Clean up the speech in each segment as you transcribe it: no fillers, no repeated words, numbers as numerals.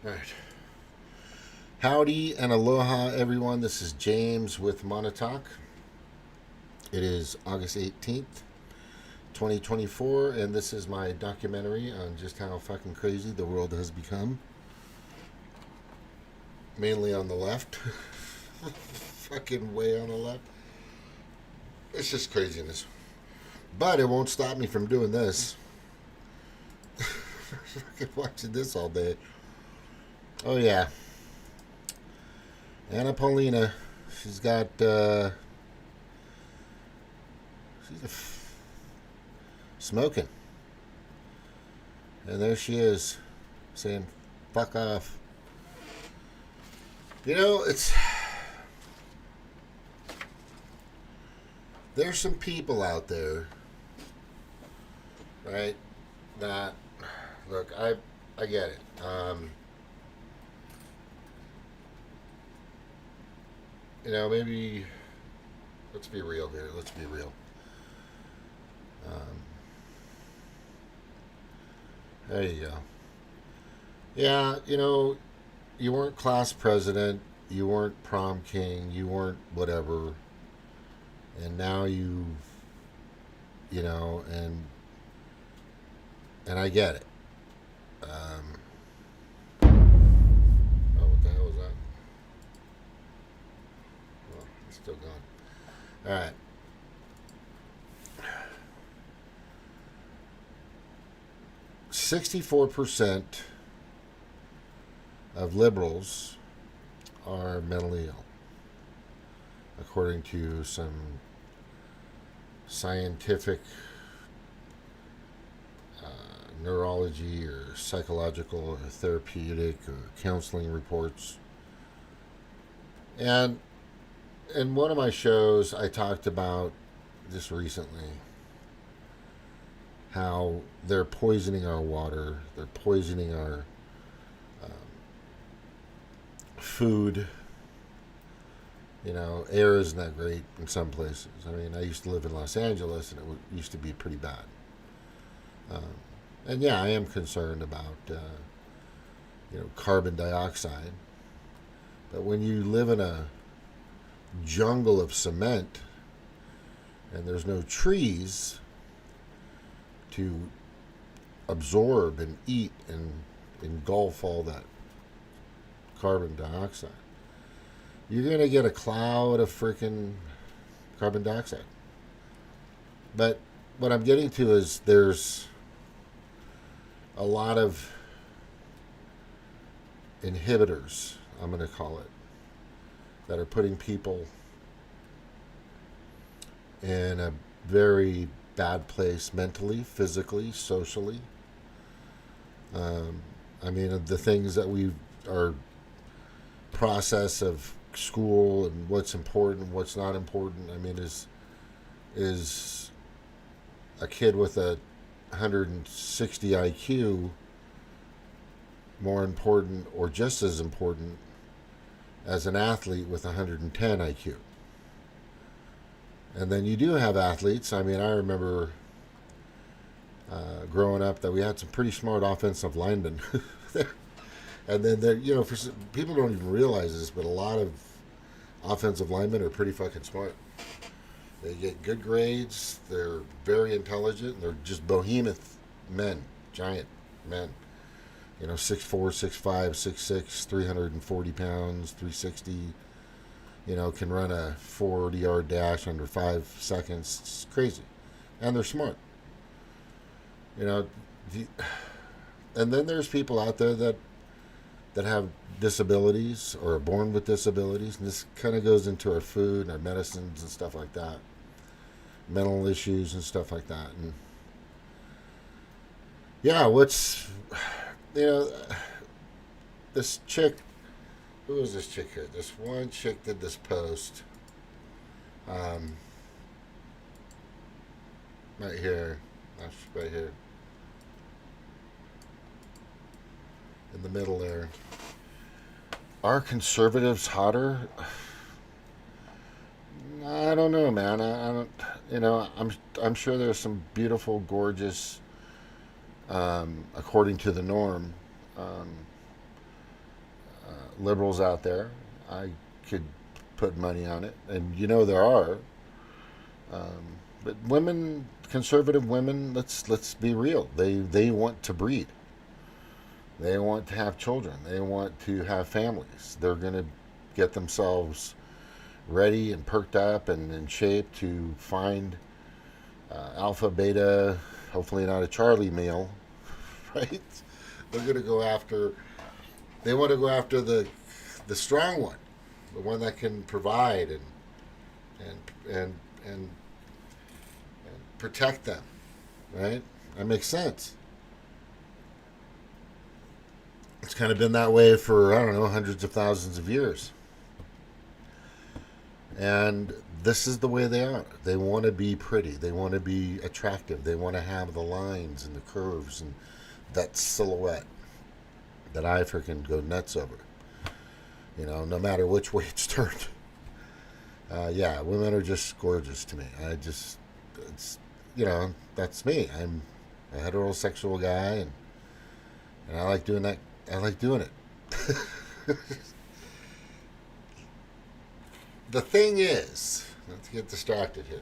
All right. Howdy and aloha, everyone. This is James with Monotalk. It is August 18th, 2024, and this is my documentary on just how fucking crazy the world has become. Mainly on the left. Fucking way on the left. It's just craziness. But it won't stop me from doing this. Fucking watching this all day. Oh, yeah. Anna Paulina. She's got, smoking. And there she is, saying, fuck off. You know, there's some people out there, right, that, look, I get it. Maybe, let's be real here. Let's be real. Um, there you go. Yeah, you weren't class president, you weren't prom king, you weren't whatever, and now and I get it. Oh, what the hell was that? Oh, it's still gone. All right. 64% of liberals are mentally ill, according to some scientific neurology or psychological or therapeutic or counseling reports. And in one of my shows, I talked about just recently how they're poisoning our water, they're poisoning our food. Air isn't that great in some places. I mean, I used to live in Los Angeles, and it used to be pretty bad. Um, and yeah, I am concerned about carbon dioxide. But when you live in a jungle of cement and there's no trees to absorb and eat and engulf all that carbon dioxide, you're going to get a cloud of freaking carbon dioxide. But what I'm getting to is there's a lot of inhibitors, I'm going to call it, that are putting people in a very bad place mentally, physically, socially. I mean, the things that we are process of school and what's important, what's not important. I mean, is a kid with a 160 IQ more important or just as important as an athlete with 110 IQ? And then you do have athletes. I mean, I remember growing up that we had some pretty smart offensive linemen. And then people don't even realize this, but a lot of offensive linemen are pretty fucking smart. They get good grades. They're very intelligent. They're just behemoth men, giant men. 6'4", 6'5", 6'6", 340 pounds, 360. Can run a 40-yard dash under 5 seconds. It's crazy, and they're smart. And then there's people out there that have disabilities or are born with disabilities, and this kind of goes into our food and our medicines and stuff like that, mental issues and stuff like that. And yeah, this chick, who is this chick here? This one chick did this post, right here, right here, in the middle there. Are conservatives hotter? I don't know, man. I don't. I'm sure there's some beautiful, gorgeous, according to the norm, um, liberals out there. I could put money on it, and there are. But women, conservative women, let's be real. They want to breed. They want to have children. They want to have families. They're going to get themselves ready and perked up and in shape to find alpha, beta, hopefully not a Charlie male, right? They're going to go after. They want to go after the strong one, the one that can provide and protect them, right? That makes sense. It's kind of been that way for, I don't know, hundreds of thousands of years. And this is the way they are. They want to be pretty. They want to be attractive. They want to have the lines and the curves and that silhouette that I freaking go nuts over. No matter which way it's turned. Yeah, women are just gorgeous to me. That's me. I'm a heterosexual guy, and I like doing that. I like doing it. The thing is, not to get distracted here,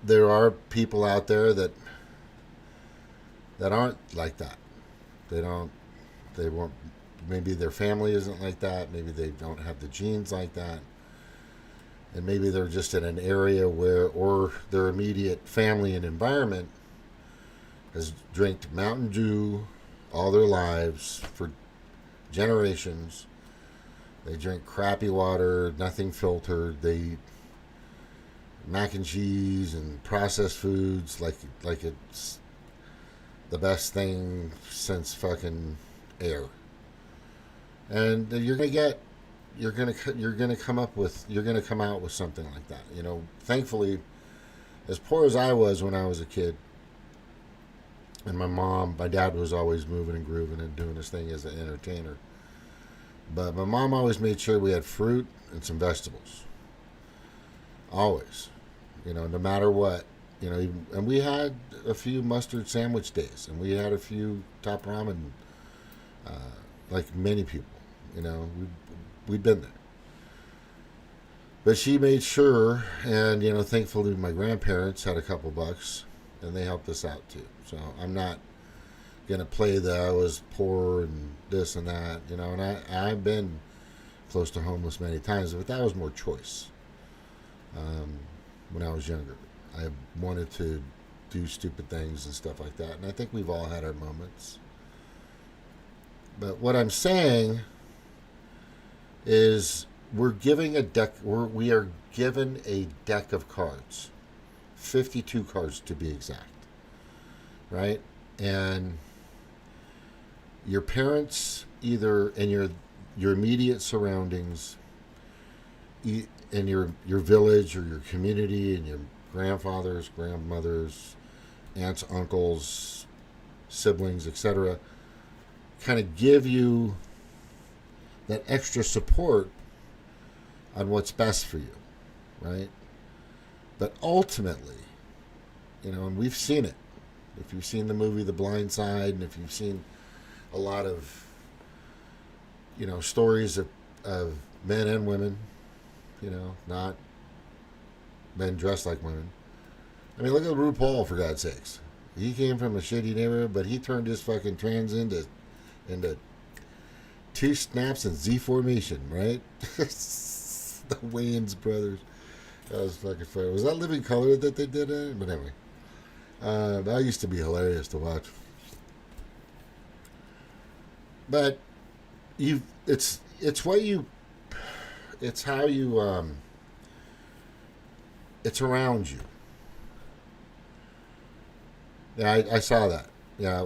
there are people out there that aren't like that. They won't, maybe their family isn't like that. Maybe they don't have the genes like that. And maybe they're just in an area or their immediate family and environment has drank Mountain Dew all their lives for generations. They drink crappy water, nothing filtered. They eat mac and cheese and processed foods like it's the best thing since fucking air. And you're gonna come out with something like that. Thankfully, as poor as I was when I was a kid, and my dad was always moving and grooving and doing his thing as an entertainer. But my mom always made sure we had fruit and some vegetables. Always. No matter what. And we had a few mustard sandwich days, and we had a few top ramen, like many people. We'd been there. But she made sure, and thankfully my grandparents had a couple bucks, and they helped us out too. So I'm not gonna play that I was poor and this and that, and I've been close to homeless many times, but that was more choice. When I was younger, I wanted to do stupid things and stuff like that, and I think we've all had our moments. But what I'm saying is we are given a deck of cards, 52 cards to be exact, right? And your parents, either in your immediate surroundings, in your village or your community, and your grandfathers, grandmothers, aunts, uncles, siblings, etc., kind of give you that extra support on what's best for you, right? But ultimately, and we've seen it. If you've seen the movie The Blind Side, and if you've seen a lot of, stories of men and women, not men dressed like women. I mean, look at RuPaul, for God's sakes. He came from a shitty neighborhood, but he turned his fucking trans into two snaps and Z formation, right? The Wayans brothers. That was fucking funny. Was that Living Color that they did it? But anyway. That used to be hilarious to watch. But it's how you, it's around you. Yeah, I saw that. Yeah,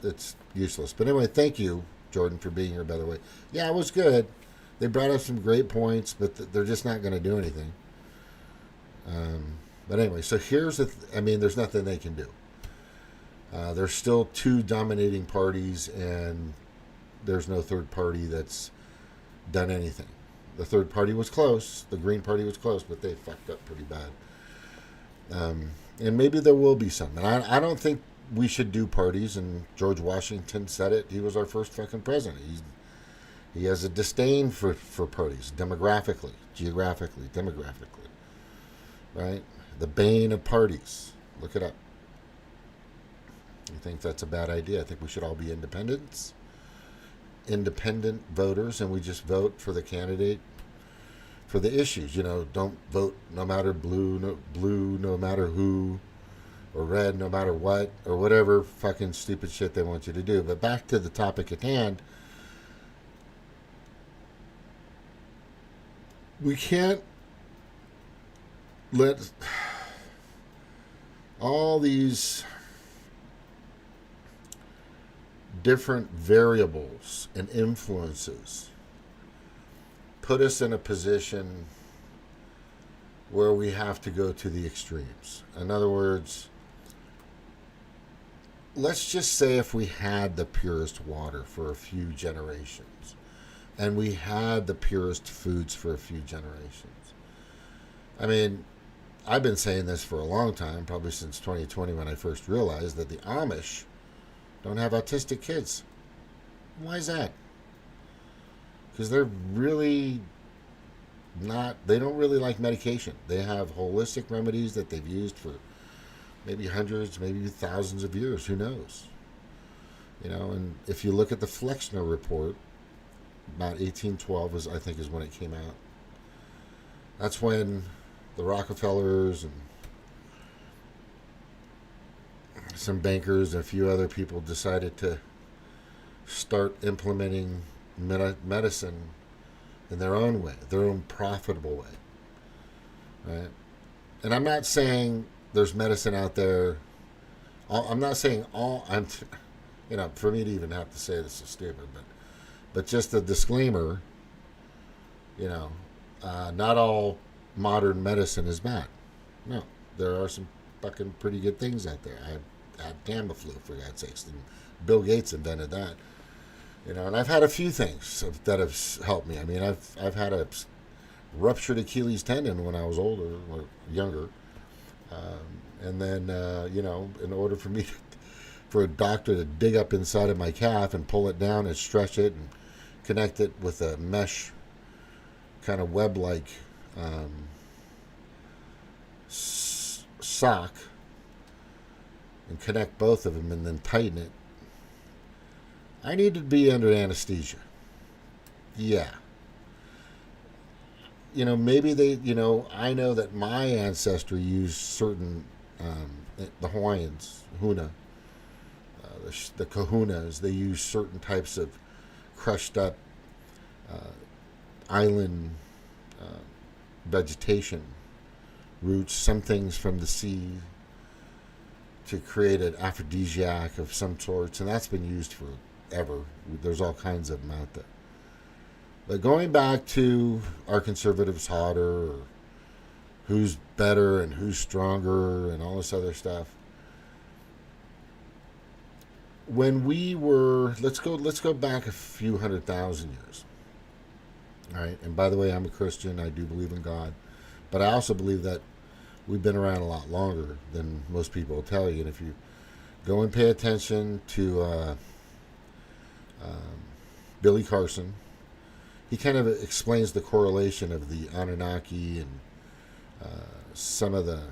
it's useless. But anyway, thank you, Jordan, for being here, by the way. Yeah, it was good. They brought up some great points, but they're just not going to do anything. But anyway, so here's there's nothing they can do. There's still two dominating parties, and there's no third party that's done anything. The third party was close. The Green Party was close, but they fucked up pretty bad. And maybe there will be some. And I don't think we should do parties, and George Washington said it. He was our first fucking president. He has a disdain for parties, demographically, geographically, demographically, right? The bane of parties. Look it up. I think that's a bad idea. I think we should all be independent voters, and we just vote for the candidate for the issues. Don't vote no matter blue no matter who, or red no matter what, or whatever fucking stupid shit they want you to do. But back to the topic at hand. We can't let all these different variables and influences put us in a position where we have to go to the extremes. In other words, let's just say if we had the purest water for a few generations, and we had the purest foods for a few generations. I mean, I've been saying this for a long time, probably since 2020 when I first realized that the Amish don't have autistic kids. Why is that? Because they're really not, they don't really like medication. They have holistic remedies that they've used for maybe hundreds, maybe thousands of years. Who knows? And if you look at the Flexner report, about 1812 I think is when it came out. That's when the Rockefellers and some bankers and a few other people decided to start implementing medicine in their own way, their own profitable way, right? And I'm not saying there's medicine out there. I'm not saying all. For me to even have to say this is stupid, but just a disclaimer. Not all modern medicine is bad. No, there are some fucking pretty good things out there. I had Tamiflu, for God's sakes, and Bill Gates invented that. And I've had a few things that have helped me. I mean, I've had a ruptured Achilles tendon when I was older or younger, and then in order for a doctor to dig up inside of my calf and pull it down and stretch it and connect it with a mesh kind of web-like sock and connect both of them and then tighten it, I needed to be under anesthesia. Yeah. Maybe I know that my ancestry used certain, the Hawaiians, Huna, the Kahunas, they use certain types of crushed up island vegetation, roots, some things from the sea to create an aphrodisiac of some sorts, and that's been used forever. There's all kinds of them out there. But going back to are conservatives hotter, or who's better and who's stronger and all this other stuff. When we were, let's go back a few 100,000 years. All right, and by the way, I'm a Christian. I do believe in God, but I also believe that we've been around a lot longer than most people will tell you. And if you go and pay attention to Billy Carson, he kind of explains the correlation of the Anunnaki and some of the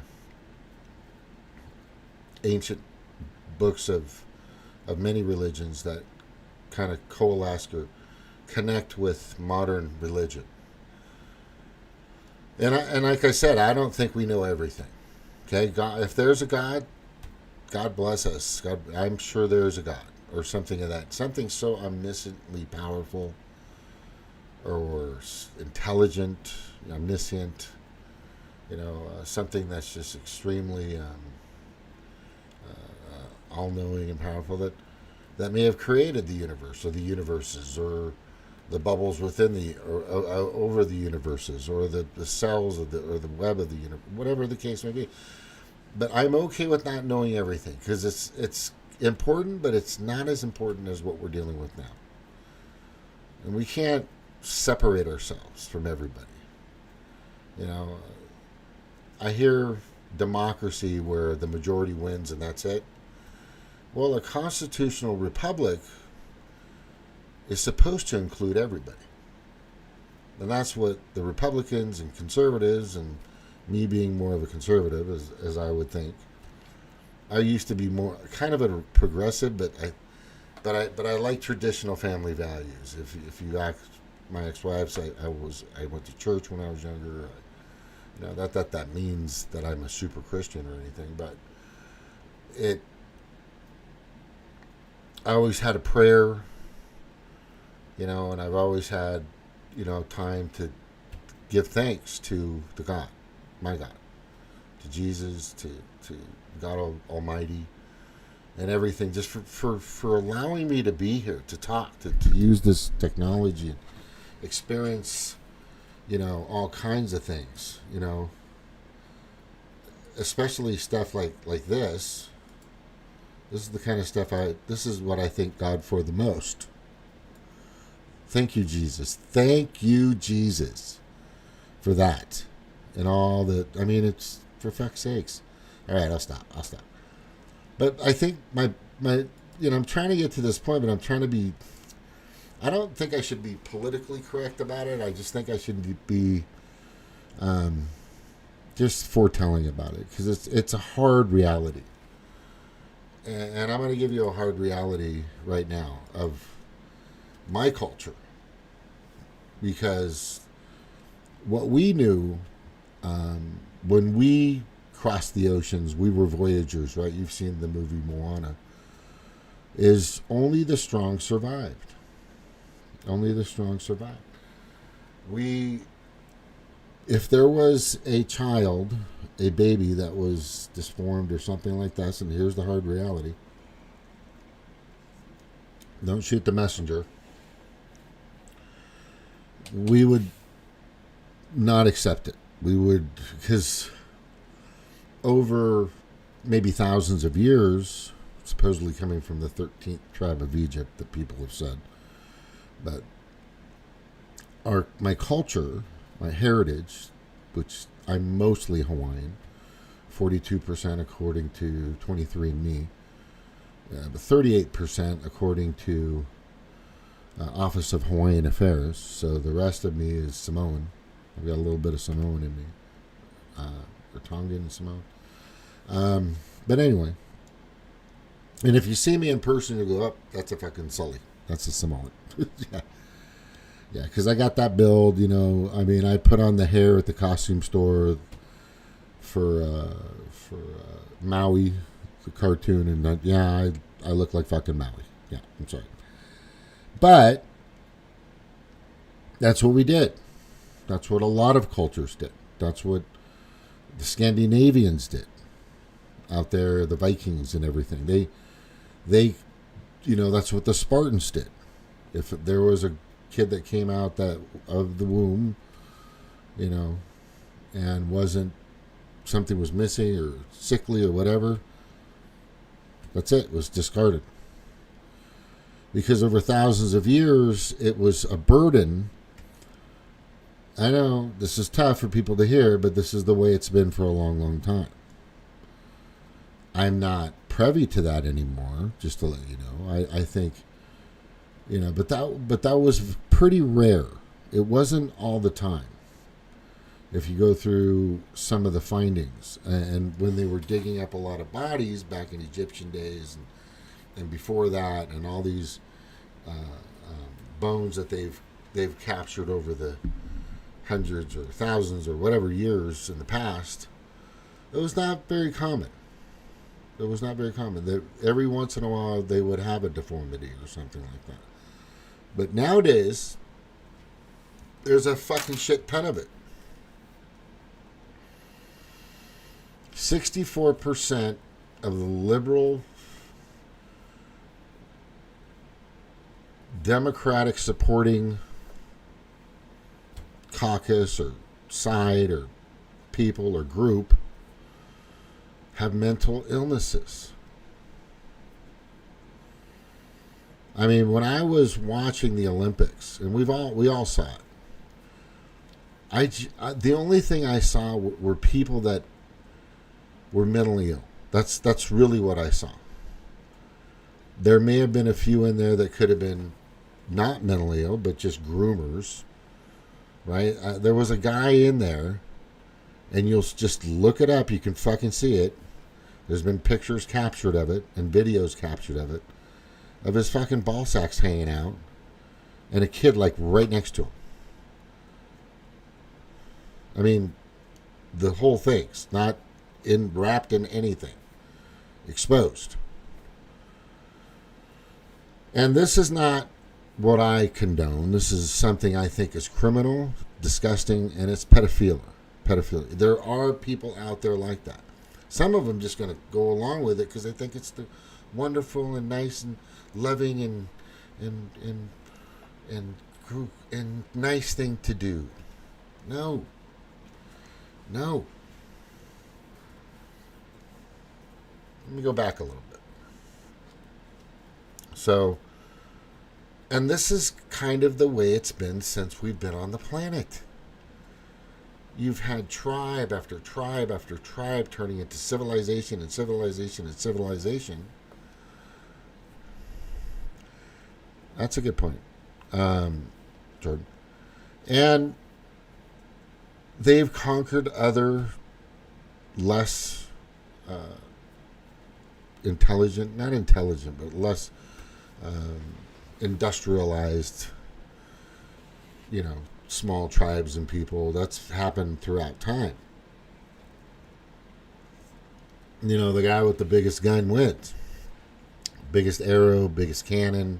ancient books of many religions that kind of coalesce or connect with modern religion. And like I said, I don't think we know everything. Okay, God, if there's a God, God bless us. God, I'm sure there's a God or something of that. Something so omnisciently powerful or intelligent, omniscient, something that's just extremely all-knowing and powerful that may have created the universe or the universes or the bubbles within or over the universes or the cells or the web of the universe, whatever the case may be. But I'm okay with not knowing everything because it's important, but it's not as important as what we're dealing with now. And we can't separate ourselves from everybody. I hear democracy where the majority wins and that's it. Well, a constitutional republic is supposed to include everybody. And that's what the Republicans and conservatives, and me being more of a conservative, as I would think. I used to be more kind of a progressive, but I like traditional family values. If you ask my ex-wives, I went to church when I was younger. That means that I'm a super Christian or anything, but I always had a prayer, and I've always had, time to give thanks to the God, my God, to Jesus, to God Almighty, and everything, just for allowing me to be here, to talk, to use this technology, and experience, all kinds of things, especially stuff like this. This is the kind of stuff this is what I thank God for the most. Thank you, Jesus. Thank you, Jesus, for that. And all that. I mean, it's, for fuck's sakes. All right, I'll stop. But I think my I'm trying to get to this point, but I'm trying to be, I don't think I should be politically correct about it. I just think I should be just foretelling about it, because it's a hard reality. And I'm going to give you a hard reality right now of my culture, because what we knew when we crossed the oceans, we were voyagers, right? You've seen the movie Moana. Is only the strong survived. Only the strong survived. If there was a child, a baby that was disformed or something like that, and here's the hard reality. Don't shoot the messenger. We would not accept it. We would, because over maybe thousands of years, supposedly coming from the 13th tribe of Egypt, that people have said, but my culture, my heritage, which I'm mostly Hawaiian, 42% according to 23andMe, but 38% according to Office of Hawaiian Affairs. So the rest of me is Samoan. I've got a little bit of Samoan in me, or Tongan and Samoan. But anyway, and if you see me in person, you go, that's a fucking Sully. That's a Samoan. Yeah, because I got that build, I mean, I put on the hair at the costume store for Maui, the cartoon, and I look like fucking Maui. Yeah, I'm sorry. But that's what we did. That's what a lot of cultures did. That's what the Scandinavians did out there, the Vikings and everything. They that's what the Spartans did. If there was a kid that came out that of the womb, and something was missing or sickly or whatever, that's it. It was discarded. Because over thousands of years, it was a burden. I know this is tough for people to hear, but this is the way it's been for a long, long time. I'm not privy to that anymore, just to let you know. I think, but that was pretty rare. It wasn't all the time. If you go through some of the findings, and when they were digging up a lot of bodies back in Egyptian days, and before that, and all these bones that they've captured over the hundreds or thousands or whatever years in the past, it was not very common. It was not very common. Every once in a while, they would have a deformity or something like that. But nowadays, there's a fucking shit ton of it. 64% of the liberal Democratic supporting caucus or side or people or group have mental illnesses. I mean, when I was watching the Olympics, and we all saw it, the only thing I saw were people that were mentally ill. That's really what I saw. There may have been a few in there that could have been not mentally ill, but just groomers, right? There was a guy in there, and you'll just look it up. You can fucking see it. There's been pictures captured of it and videos captured of it, of his fucking ball sacks hanging out, and a kid like right next to him. I mean, the whole thing's not wrapped in anything, exposed. And this is not what I condone. This is something I think is criminal, disgusting, and it's pedophilia. There are people out there like that. Some of them just going to go along with it because they think it's the wonderful and nice and loving and nice thing to do. No. Let me go back a little bit. So, and this is kind of the way it's been since we've been on the planet. You've had tribe after tribe after tribe turning into civilization and civilization and civilization. That's a good point, Jordan. And they've conquered other less not intelligent, but less industrialized, small tribes and people. That's happened throughout time. The guy with the biggest gun wins. Biggest arrow, biggest cannon,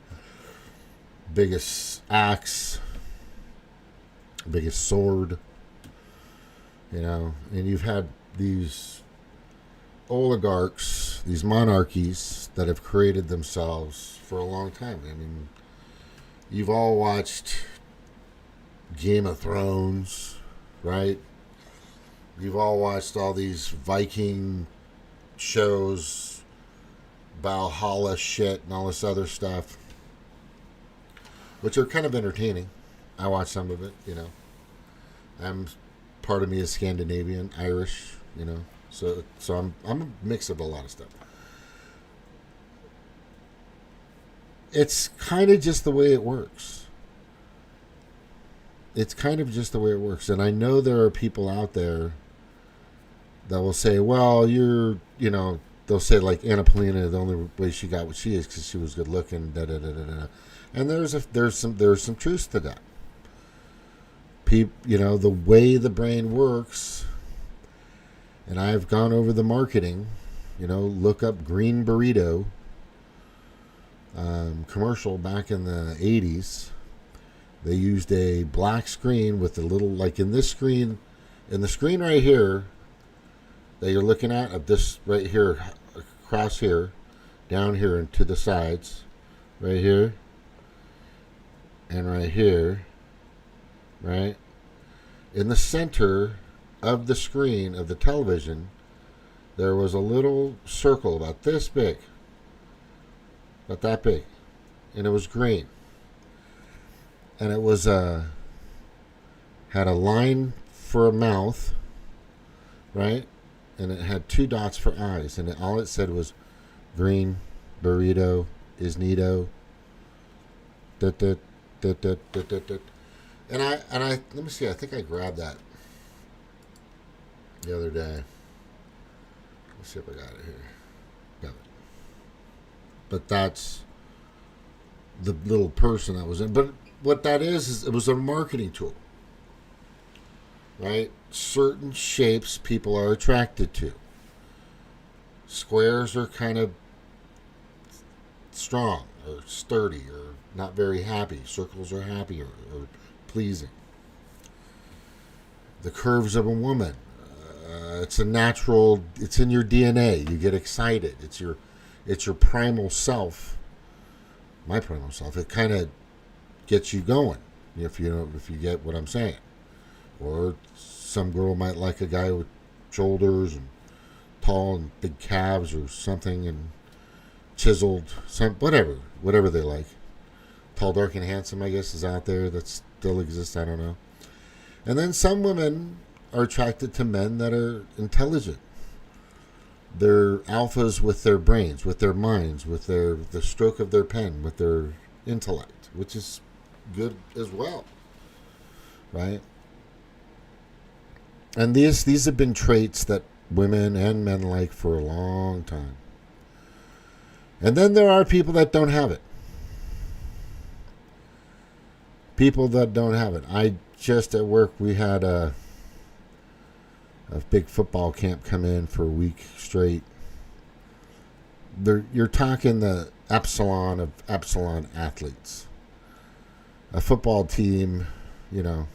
biggest axe, biggest sword. And you've had these oligarchs, these monarchies that have created themselves for a long time. I mean, you've all watched Game of Thrones, right? You've all watched all these Viking shows, Valhalla shit, and all this other stuff, which are kind of entertaining. I watch some of it, Part of me is Scandinavian, Irish, so I'm a mix of a lot of stuff. It's kind of just the way it works. And I know there are people out there that will say, well, they'll say like Anna Polina, the only way she got what she is because she was good looking, da da da da da. And there's some truth to that. The way the brain works, and I've gone over the marketing, look up Green Burrito commercial back in the 80s. They used a black screen with a little, like in the screen right here that you're looking at, of this right here, across here, down here and to the sides, right here, and right here, right? In the center of the screen of the television, there was a little circle about this big, about that big, and it was green. And it was had a line for a mouth, right? And it had 2 dots for eyes, and all it said was Green Burrito is neato. And I let me see, I think I grabbed that the other day. Let's see if I got it here. Got it. But that's the little person that was in. But what that is it was a marketing tool. Right? Certain shapes people are attracted to. Squares are kind of strong or sturdy or not very happy. Circles are happy or pleasing. The curves of a woman. It's a natural. It's in your DNA. You get excited. It's your primal self. My primal self. It kind of gets you going. If you get what I'm saying. Or some girl might like a guy with shoulders and tall and big calves or something and chiseled, whatever they like. Tall, dark, and handsome, I guess, is out there. That still exists. I don't know. And then some women are attracted to men that are intelligent, They're alphas with their brains, with their minds, with the stroke of their pen, with their intellect, which is good as well, right? And these have been traits that women and men like for a long time. And then there are people that don't have it. People that don't have it. I just at work, we had a big football camp come in for a week straight. You're talking the epsilon of epsilon athletes. A football team, you know,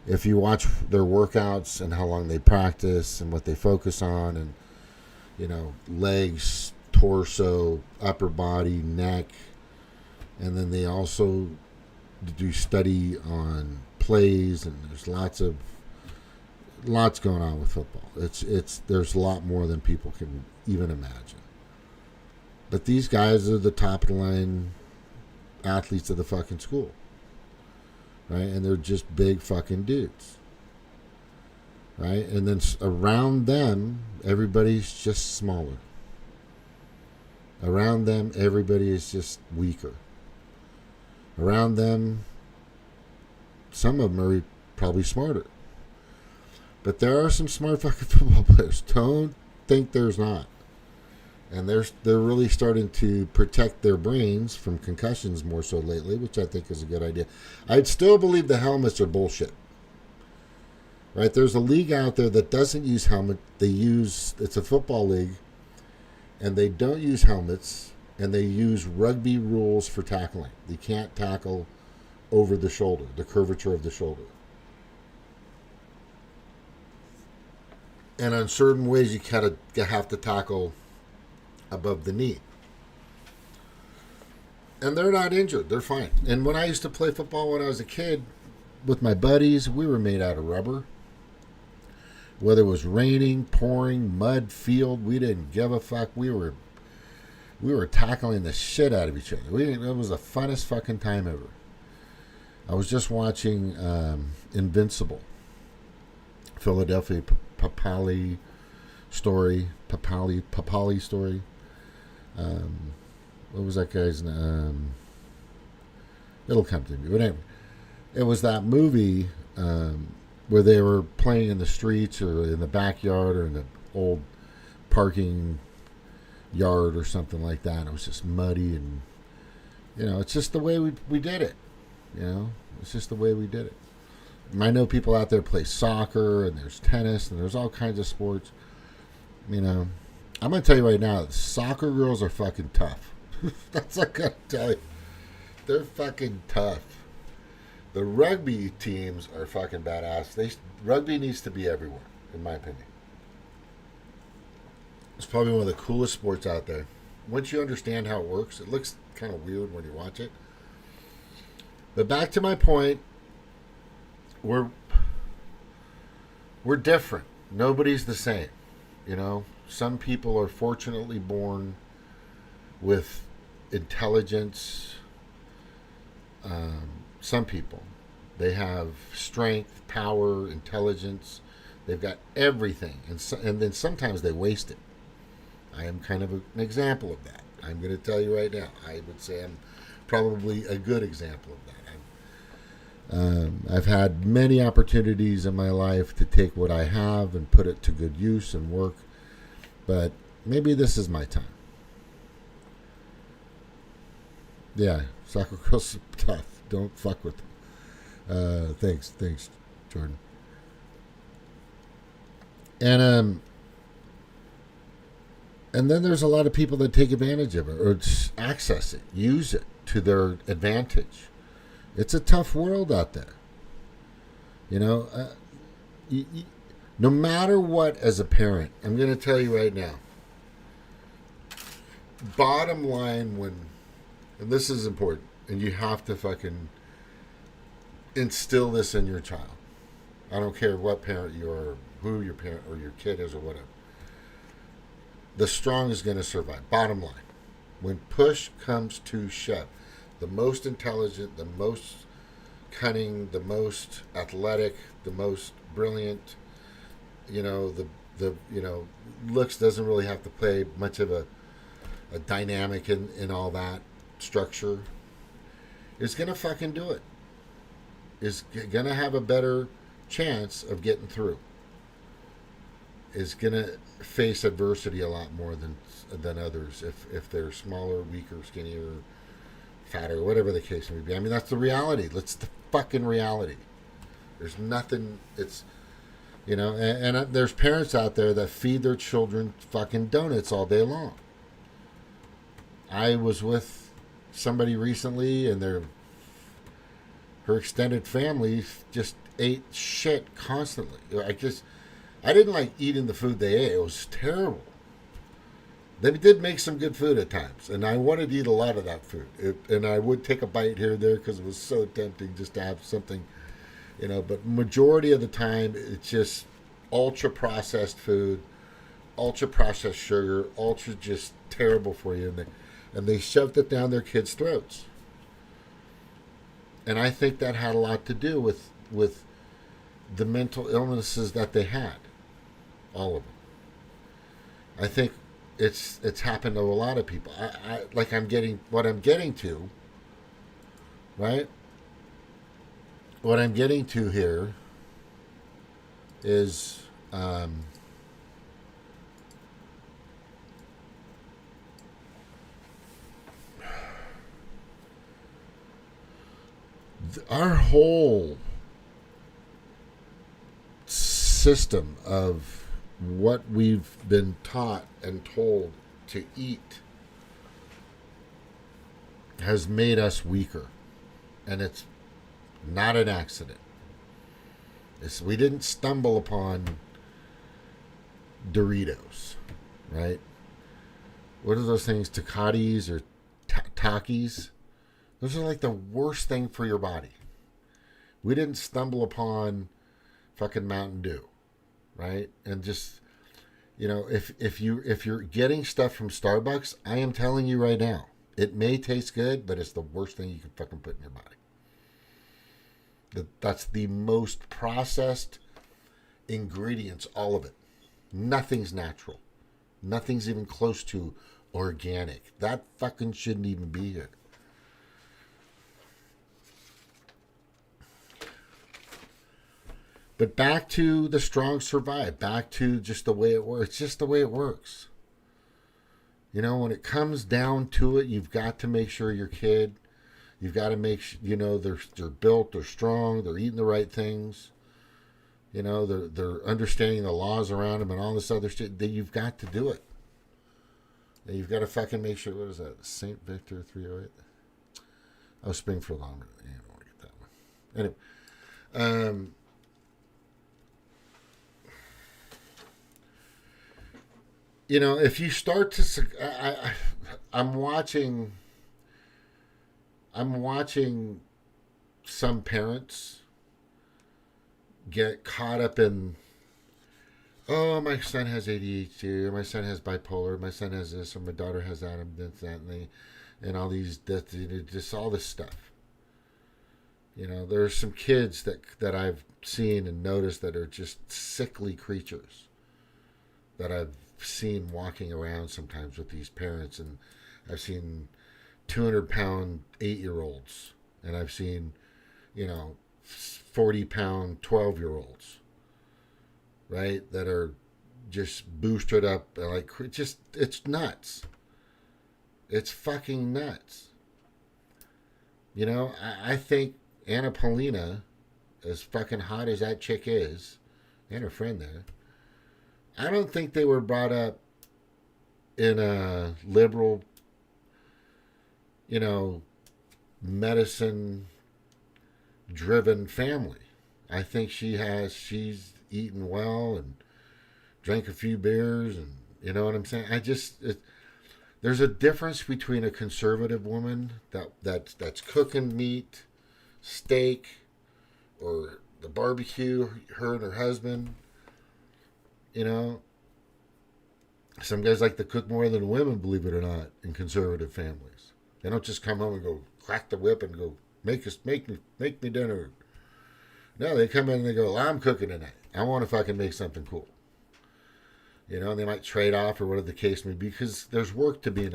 if you watch their workouts and how long they practice and what they focus on, and, you know, legs, torso, upper body, neck, and then they also do study on plays, and there's lots going on with football. There's a lot more than people can even imagine. But these guys are the top of the line athletes of the fucking school, right? And they're just big fucking dudes, right? And then around them, everybody's just smaller. Around them, everybody is just weaker. Around them, some of them are probably smarter. But there are some smart fucking football players. Don't think there's not. And they're really starting to protect their brains from concussions more so lately, which I think is a good idea. I'd still believe the helmets are bullshit. Right? There's a league out there that doesn't use helmet. It's a football league, and they don't use helmets, and they use rugby rules for tackling. They can't tackle over the shoulder, the curvature of the shoulder. And on certain ways, you kind of have to tackle above the knee. And they're not injured. They're fine. And when I used to play football when I was a kid with my buddies, we were made out of rubber. Whether it was raining, pouring, mud, field, we didn't give a fuck. We were tackling the shit out of each other. It was the funnest fucking time ever. I was just watching Invincible. Philadelphia Papali story. What was that guy's name? It'll come to me. But anyway, it was that movie where they were playing in the streets or in the backyard or in the old parking yard or something like that. It was just muddy, and, you know, it's just the way we did it. You know, it's just the way we did it. I know people out there play soccer, and there's tennis, and there's all kinds of sports. You know, I'm going to tell you right now, soccer girls are fucking tough. That's what I'm going to tell you. They're fucking tough. The rugby teams are fucking badass. Rugby needs to be everywhere, in my opinion. It's probably one of the coolest sports out there. Once you understand how it works, it looks kind of weird when you watch it. But back to my point, we're different. Nobody's the same. You know, some people are fortunately born with intelligence. Some people, they have strength, power, intelligence. They've got everything, and then sometimes they waste it. I am kind of an example of that. I'm going to tell you right now. I would say I'm probably a good example of that. I've had many opportunities in my life to take what I have and put it to good use and work, but maybe this is my time. Yeah, soccer girls are tough. Don't fuck with them. Thanks, Jordan. And then there's a lot of people that take advantage of it or access it, use it to their advantage. It's a tough world out there. You know, no matter what, as a parent, I'm going to tell you right now, bottom line, and this is important, and you have to fucking instill this in your child. I don't care what parent you are, who your parent or your kid is or whatever. The strong is going to survive. Bottom line. When push comes to shove, the most intelligent, the most cunning, the most athletic, the most brilliant, you know, The looks doesn't really have to play much of a dynamic in all that structure, is gonna fucking do it. Is gonna have a better chance of getting through. Is gonna face adversity a lot more than others if they're smaller, weaker, skinnier, fatter, whatever the case may be. I mean, that's the reality. That's the fucking reality. There's nothing. It's and there's parents out there that feed their children fucking donuts all day long. I was with somebody recently, and her extended family just ate shit constantly. I didn't like eating the food they ate. It was terrible. They did make some good food at times, and I wanted to eat a lot of that food. And I would take a bite here and there because it was so tempting just to have something, But majority of the time, it's just ultra processed food, ultra processed sugar, ultra just terrible for you, and they shoved it down their kids' throats. And I think that had a lot to do with the mental illnesses that they had, all of them. I think it's happened to a lot of people. I'm getting to, right? What I'm getting to here is our whole system of what we've been taught and told to eat has made us weaker, and it's not an accident. We didn't stumble upon Doritos, right? What are those things? Tecatis or Takis? Those are like the worst thing for your body. We didn't stumble upon fucking Mountain Dew, right? And just, if you're getting stuff from Starbucks, I am telling you right now, it may taste good, but it's the worst thing you can fucking put in your body. That's the most processed ingredients, all of it. Nothing's natural. Nothing's even close to organic. That fucking shouldn't even be here. But back to the strong survive. Back to just the way it works. It's just the way it works. When it comes down to it, you've got to make sure your kid, you've got to make sure, they're built, they're strong, they're eating the right things. They're understanding the laws around them and all this other shit. That you've got to do it. And you've got to fucking make sure. What is that? St. Victor 308? Oh, Springfield Armory. I don't want to get that one. Anyway. If you start to, I'm watching some parents get caught up in, oh, my son has ADHD, or my son has bipolar, my son has this, or my daughter has that, and that, and all these, just all this stuff. There are some kids that I've seen and noticed that are just sickly creatures that I've seen walking around sometimes with these parents, and I've seen 200-pound 8-year-olds, and I've seen 40-pound 12-year-olds, right, that are just boosted up, like, just, it's nuts. It's fucking nuts. I think Anna Paulina, as fucking hot as that chick is, and her friend there, I don't think they were brought up in a liberal, medicine-driven family. I think she's eaten well and drank a few beers, and you know what I'm saying? There's a difference between a conservative woman that's cooking meat, steak, or the barbecue, her and her husband. Some guys like to cook more than women, believe it or not, in conservative families. They don't just come home and go crack the whip and go make me dinner. No, they come in and they go, well, I'm cooking tonight. I want to fucking make something cool. You know, and they might trade off or whatever the case may be, because there's work to being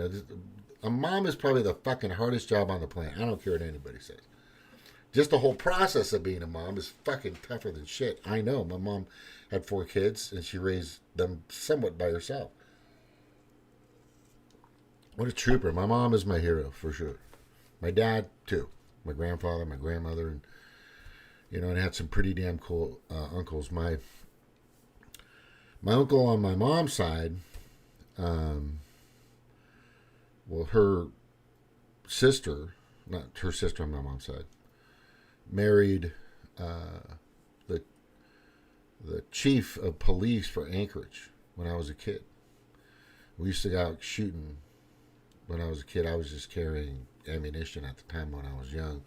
a mom is probably the fucking hardest job on the planet. I don't care what anybody says. Just the whole process of being a mom is fucking tougher than shit. I know. My mom had 4 kids, and she raised them somewhat by herself. What a trooper. My mom is my hero, for sure. My dad, too. My grandfather, my grandmother, and, you know, and I had some pretty damn cool uncles. My uncle on my mom's side, well, her sister, not her sister on my mom's side, married the chief of police for Anchorage when I was a kid. We used to go out shooting when I was a kid. I was just carrying ammunition at the time when I was young.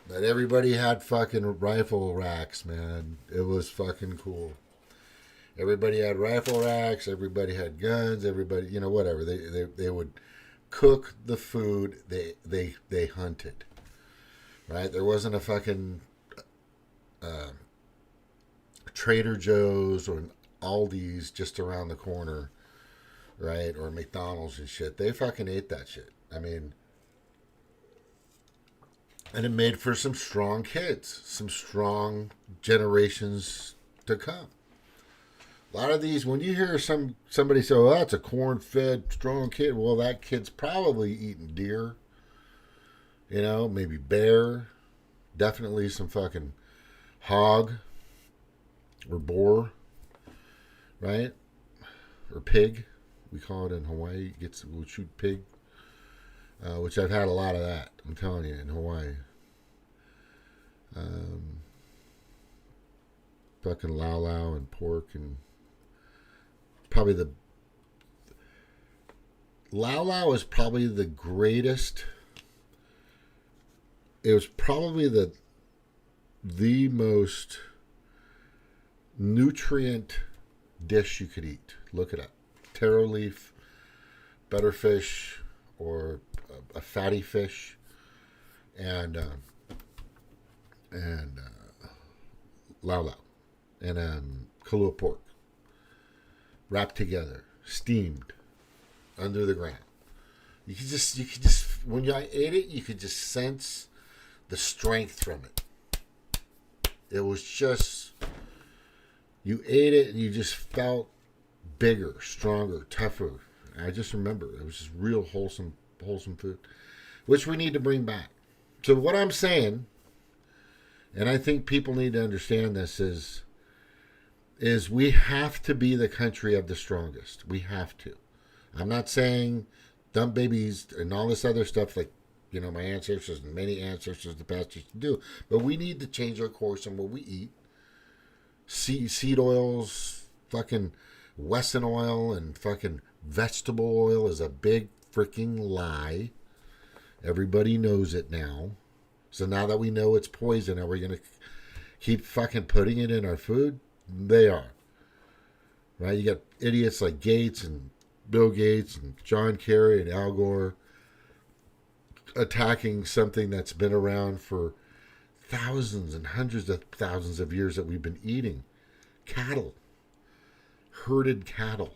But everybody had fucking rifle racks, man. It was fucking cool. Everybody had rifle racks. Everybody had guns. Everybody, you know, whatever. They would cook the food. They hunted. Right? There wasn't a fucking Trader Joe's or Aldi's just around the corner, right? Or McDonald's and shit. They fucking ate that shit. I mean, and it made for some strong kids, some strong generations to come. A lot of these, when you hear somebody say, "Oh, that's a corn-fed, strong kid," well, that kid's probably eating deer. You know, maybe bear, definitely some fucking hog or boar, right? Or pig, we call it in Hawaii. We'll shoot pig, which I've had a lot of that. I'm telling you, in Hawaii. Fucking lau and pork, and probably the lau is probably the greatest. It was probably the most nutrient dish you could eat. Look it up. Taro leaf, butterfish, or a fatty fish, and lau, and kalua pork, wrapped together, steamed, under the ground. You could just when I ate it, you could just sense the strength from it. It was just, you ate it and you just felt bigger, stronger, tougher. I just remember it was just real wholesome food, which we need to bring back. So what I'm saying, and I think people need to understand this, is we have to be the country of the strongest. We have to. I'm not saying dump babies and all this other stuff like, you know, my ancestors and many ancestors the past used to do. But we need to change our course on what we eat. Seed oils, fucking Wesson oil, and fucking vegetable oil is a big freaking lie. Everybody knows it now. So now that we know it's poison, are we going to keep fucking putting it in our food? They are. Right? You got idiots like Gates and Bill Gates and John Kerry and Al Gore attacking something that's been around for thousands and hundreds of thousands of years that we've been eating. Cattle. Herded cattle.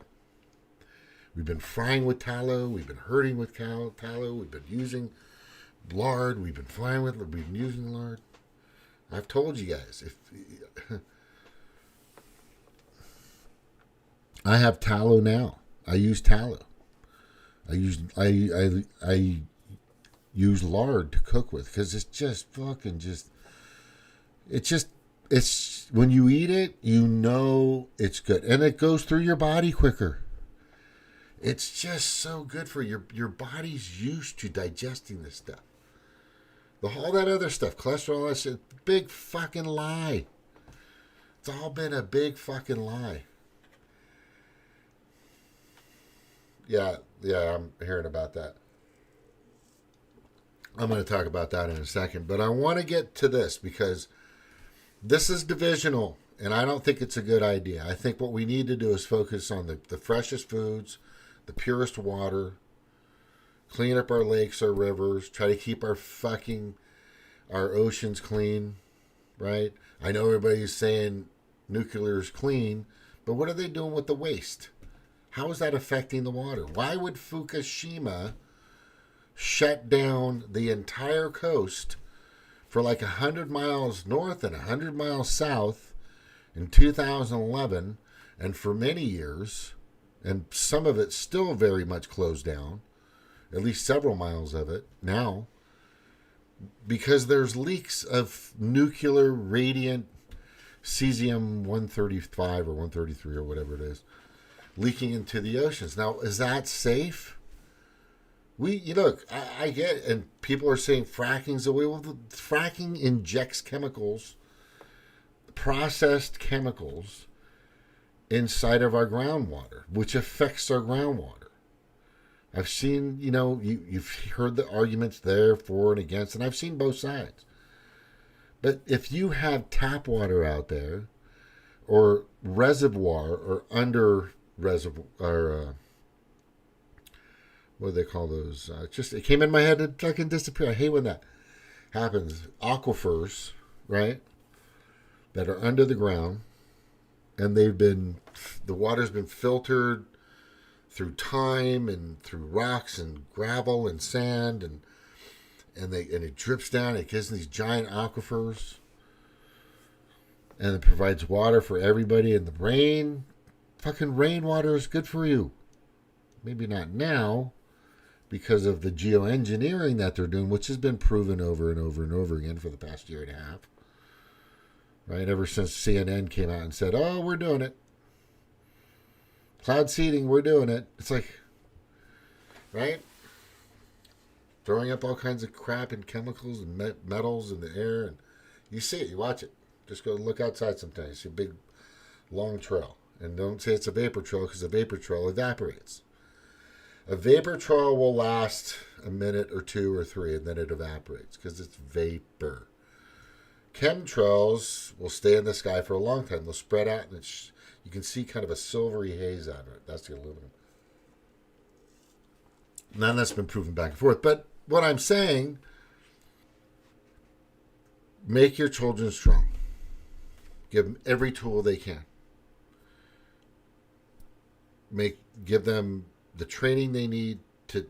We've been frying with tallow. We've been herding with tallow. We've been using lard. We've been we've been using lard. I've told you guys, if I have tallow now. I use tallow. I use lard to cook with, because it's just fucking it's when you eat it, you know it's good, and it goes through your body quicker. It's just so good for your body's used to digesting this stuff. All that other stuff, cholesterol, that shit, big fucking lie. It's all been a big fucking lie. Yeah, I'm hearing about that. I'm going to talk about that in a second. But I want to get to this, because this is divisional, and I don't think it's a good idea. I think what we need to do is focus on the freshest foods, the purest water, clean up our lakes, our rivers, try to keep our oceans clean, right? I know everybody's saying nuclear is clean, But what are they doing with the waste? How is that affecting the water? Why would Fukushima shut down the entire coast for like 100 miles north and 100 miles south in 2011, and for many years, and some of it still very much closed down, at least several miles of it now, because there's leaks of nuclear radiant cesium-135 or 133 or whatever it is leaking into the oceans. Now, is that safe? I get, and people are saying fracking's the way. Well, fracking injects chemicals, processed chemicals, inside of our groundwater, which affects our groundwater. I've seen, you've heard the arguments there for and against, and I've seen both sides. But if you have tap water out there, or reservoir, or under reservoir, or what do they call those? It came in my head and fucking disappeared. I hate when that happens. Aquifers, right? That are under the ground, and the water's been filtered through time and through rocks and gravel and sand, and it drips down. It gives these giant aquifers, and it provides water for everybody. And the rainwater is good for you. Maybe not now, because of the geoengineering that they're doing, which has been proven over and over and over again for the past year and a half. Right? Ever since CNN came out and said, oh, we're doing it. Cloud seeding, we're doing it. It's like, right? Throwing up all kinds of crap and chemicals and metals in the air. And you see it, you watch it. Just go look outside sometimes. You see a big, long trail. And don't say it's a vapor trail, because a vapor trail evaporates. A vapor trail will last a minute or two or three, and then it evaporates because it's vapor. Chemtrails will stay in the sky for a long time. They'll spread out, and you can see kind of a silvery haze out of it. That's the aluminum. Now that's been proven back and forth. But what I'm saying, make your children strong. Give them every tool they can. Give them the training they need to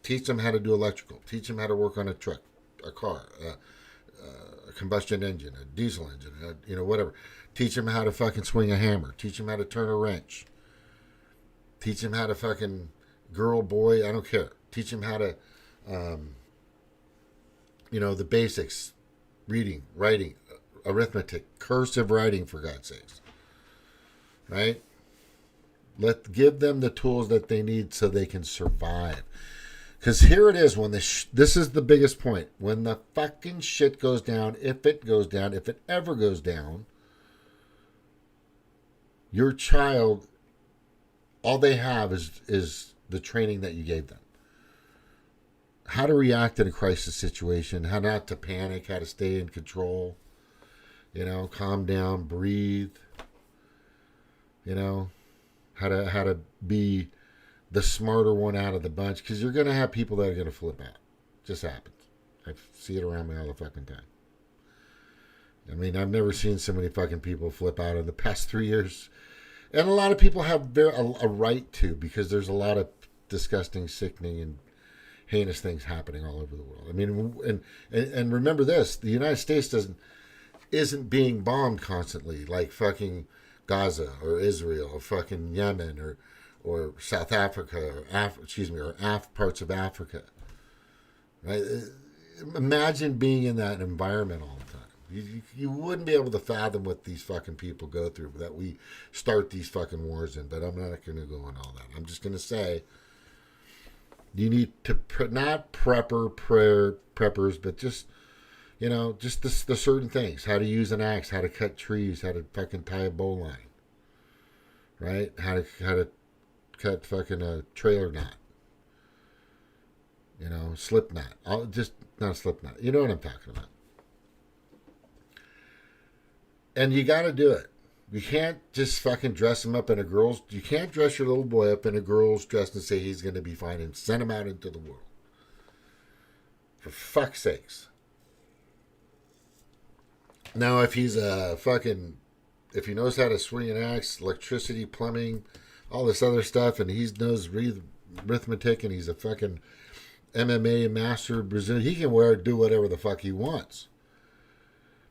teach them how to do electrical, teach them how to work on a truck, a car, a combustion engine, a diesel engine, whatever. Teach them how to fucking swing a hammer. Teach them how to turn a wrench. Teach them how to fucking girl, boy, I don't care. Teach them how to, the basics, reading, writing, arithmetic, cursive writing, for God's sakes. Right? Give them the tools that they need so they can survive. Because here it is, this is the biggest point. When the fucking shit goes down, if it ever goes down, your child, all they have is the training that you gave them. How to react in a crisis situation, how not to panic, how to stay in control, calm down, breathe, how to be the smarter one out of the bunch, because you're going to have people that are going to flip out. Just happens. I see it around me all the fucking time. I mean, I've never seen so many fucking people flip out in the past 3 years. And a lot of people have a right to, because there's a lot of disgusting, sickening, and heinous things happening all over the world. I mean, and remember this, the United States isn't being bombed constantly like fucking Gaza or Israel or fucking Yemen or South Africa or parts of Africa. Right? Imagine being in that environment all the time. You wouldn't be able to fathom what these fucking people go through that we start these fucking wars in. But I'm not going to go on all that. I'm just going to say you need to not preppers, but just the certain things. How to use an axe, how to cut trees, how to fucking tie a bowline. Right? How to cut fucking a trailer knot. Slip knot. Not a slip knot. You know what I'm talking about. And you got to do it. You can't just fucking dress him up in you can't dress your little boy up in a girl's dress and say he's going to be fine and send him out into the world. For fuck's sakes. Now, if he's a fucking if he knows how to swing an axe, electricity, plumbing, all this other stuff, and he knows arithmetic, and he's a fucking MMA master Brazilian, he can do whatever the fuck he wants.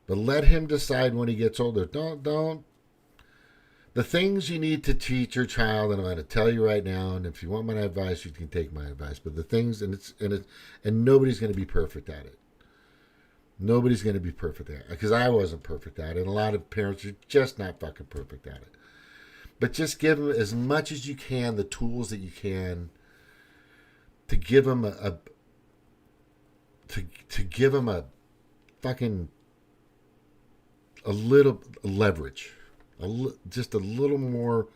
But let him decide when he gets older. Don't. The things you need to teach your child, and I'm going to tell you right now, and if you want my advice, you can take my advice. But the things, and nobody's going to be perfect at it. Nobody's going to be perfect at it. Because I wasn't perfect at it. And a lot of parents are just not fucking perfect at it. But just give them as much as you can, the tools that you can, to give them to give them a fucking a little leverage, just a little more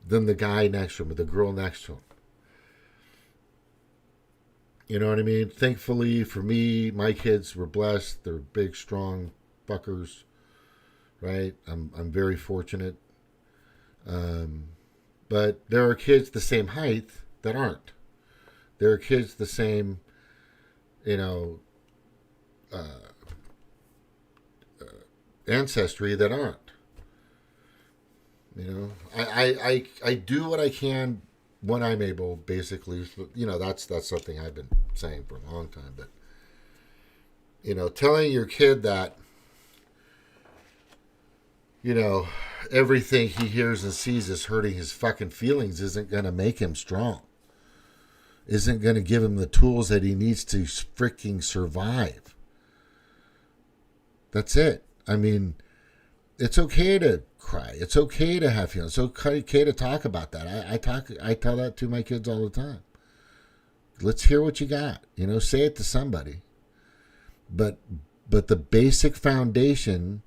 than the guy next to him or the girl next to him. You know what I mean? Thankfully for me, my kids were blessed. They're big, strong fuckers, right? I'm very fortunate. But there are kids the same height that aren't. There are kids the same, ancestry that aren't. I do what I can when I'm able, basically. That's something I've been saying for a long time. But, telling your kid that, everything he hears and sees is hurting his fucking feelings isn't going to make him strong. Isn't going to give him the tools that he needs to freaking survive. That's it. I mean, it's okay to cry. It's okay to have feelings. It's okay to talk about that. I tell that to my kids all the time. Let's hear what you got. Say it to somebody. But the basic foundation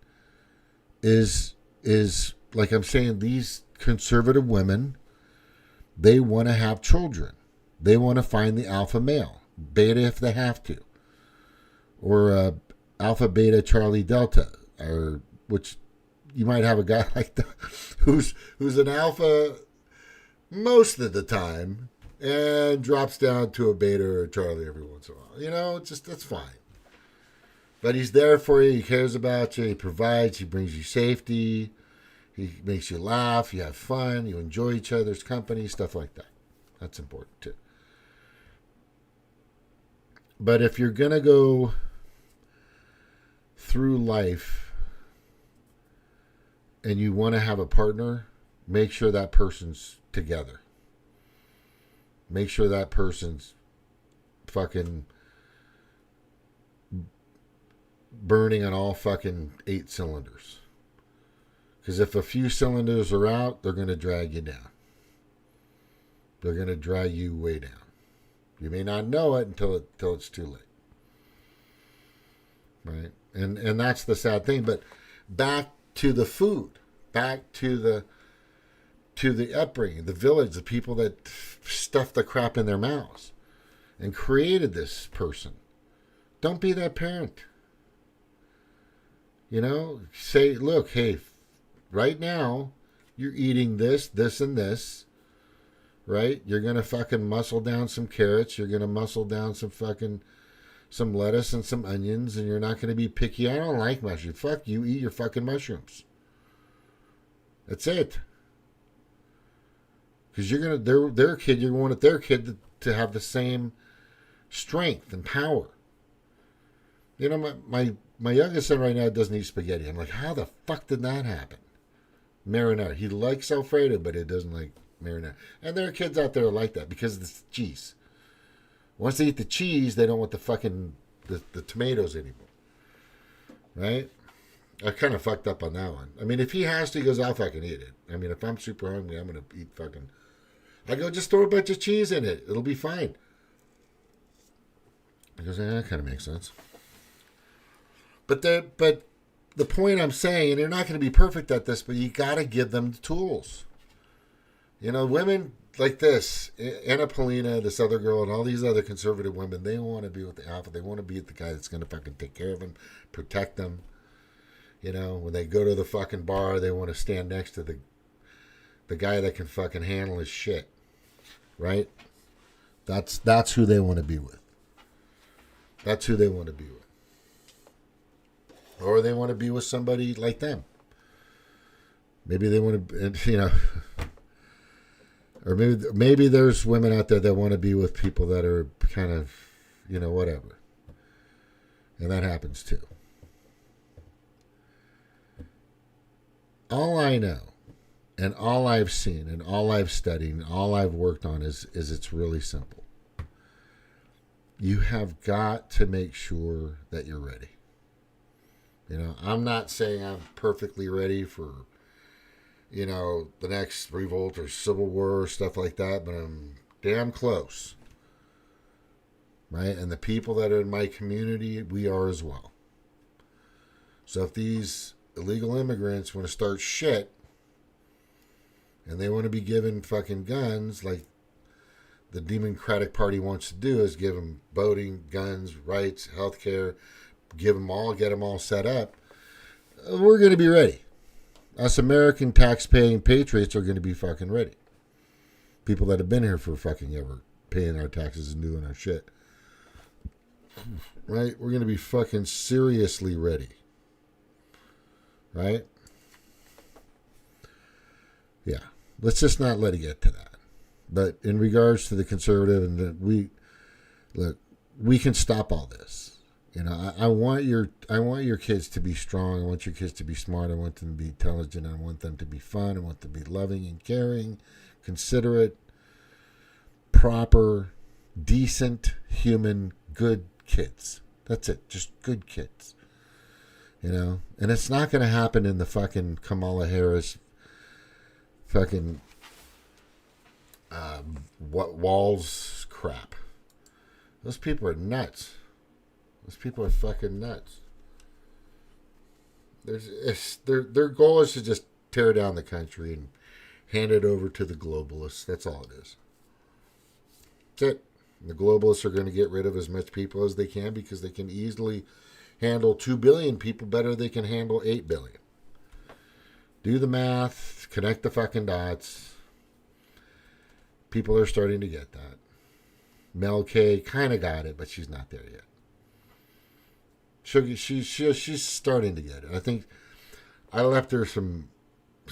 is like I'm saying, these conservative women, they want to have children. They want to find the alpha male, beta if they have to, or alpha, beta, Charlie, Delta, or which you might have a guy like that who's an alpha most of the time and drops down to a beta or a Charlie every once in a while. That's fine. But he's there for you. He cares about you. He provides. He brings you safety. He makes you laugh. You have fun. You enjoy each other's company. Stuff like that. That's important too. But if you're going to go through life and you want to have a partner, make sure that person's together. Make sure that person's fucking burning on all fucking 8 cylinders. Because if a few cylinders are out, they're going to drag you down. They're going to drag you way down. You may not know it until it's too late. Right? And that's the sad thing. But back to the food. Back to the upbringing, the village, the people that stuffed the crap in their mouths and created this person. Don't be that parent. Say, look, hey, right now, you're eating this, this, and this, right? You're going to fucking muscle down some carrots. You're going to muscle down some lettuce and some onions, and you're not going to be picky. I don't like mushrooms. Fuck you, eat your fucking mushrooms. That's it. Because you're going to, their kid, you're going to want their kid to have the same strength and power. My youngest son right now doesn't eat spaghetti. I'm like, how the fuck did that happen? Marinara. He likes Alfredo, but he doesn't like marinara. And there are kids out there like that because of the cheese. Once they eat the cheese, they don't want the fucking the tomatoes anymore. Right? I kind of fucked up on that one. I mean, if he has to, he goes, I'll fucking eat it. I mean, if I'm super hungry, I'm going to eat fucking... I go, just throw a bunch of cheese in it. It'll be fine. He goes, that kind of makes sense. But the point I'm saying, and you're not going to be perfect at this, but you got to give them the tools. Women like this, Anna Paulina, this other girl, and all these other conservative women, they want to be with the alpha. They want to be with the guy that's going to fucking take care of them, protect them. When they go to the fucking bar, they want to stand next to the guy that can fucking handle his shit. Right? That's who they want to be with. That's who they want to be with. Or they want to be with somebody like them. Maybe they want to, or maybe there's women out there that want to be with people that are kind of, whatever. And that happens too. All I know, and all I've seen, and all I've studied, and all I've worked on is it's really simple. You have got to make sure that you're ready. I'm not saying I'm perfectly ready for, the next revolt or civil war or stuff like that, but I'm damn close. Right? And the people that are in my community, we are as well. So if these illegal immigrants want to start shit, and they want to be given fucking guns like the Democratic Party wants to do, is give them voting, guns, rights, healthcare, get them all set up, we're going to be ready. Us American tax-paying patriots are going to be fucking ready. People that have been here for fucking ever, paying our taxes and doing our shit. Right? We're going to be fucking seriously ready. Right? Yeah. Let's just not let it get to that. But in regards to the conservative, and we can stop all this. I want your kids to be strong. I want your kids to be smart. I want them to be intelligent. I want them to be fun. I want them to be loving and caring, considerate, proper, decent, human, good kids. That's it. Just good kids. And it's not going to happen in the fucking Kamala Harris fucking Walz crap. Those people are nuts. Those people are fucking nuts. Their goal is to just tear down the country and hand it over to the globalists. That's all it is. That's it. The globalists are going to get rid of as much people as they can because they can easily handle 2 billion people better than they can handle 8 billion. Do the math. Connect the fucking dots. People are starting to get that. Mel K kind of got it, but she's not there yet. She's starting to get it. I think I left her some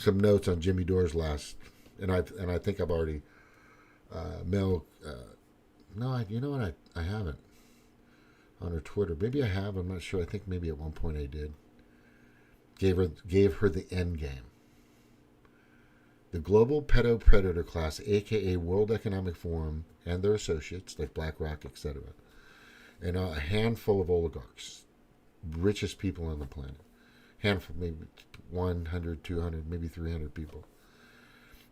notes on Jimmy Dore's last, and I think I've already Mel. No, you know what? I haven't on her Twitter. Maybe I have. I'm not sure. I think maybe at one point I did. Gave her the end game. The global pedo-predator class, a.k.a. World Economic Forum and their associates, like BlackRock, etc., and a handful of oligarchs, richest people on the planet, handful, maybe 100, 200, maybe 300 people.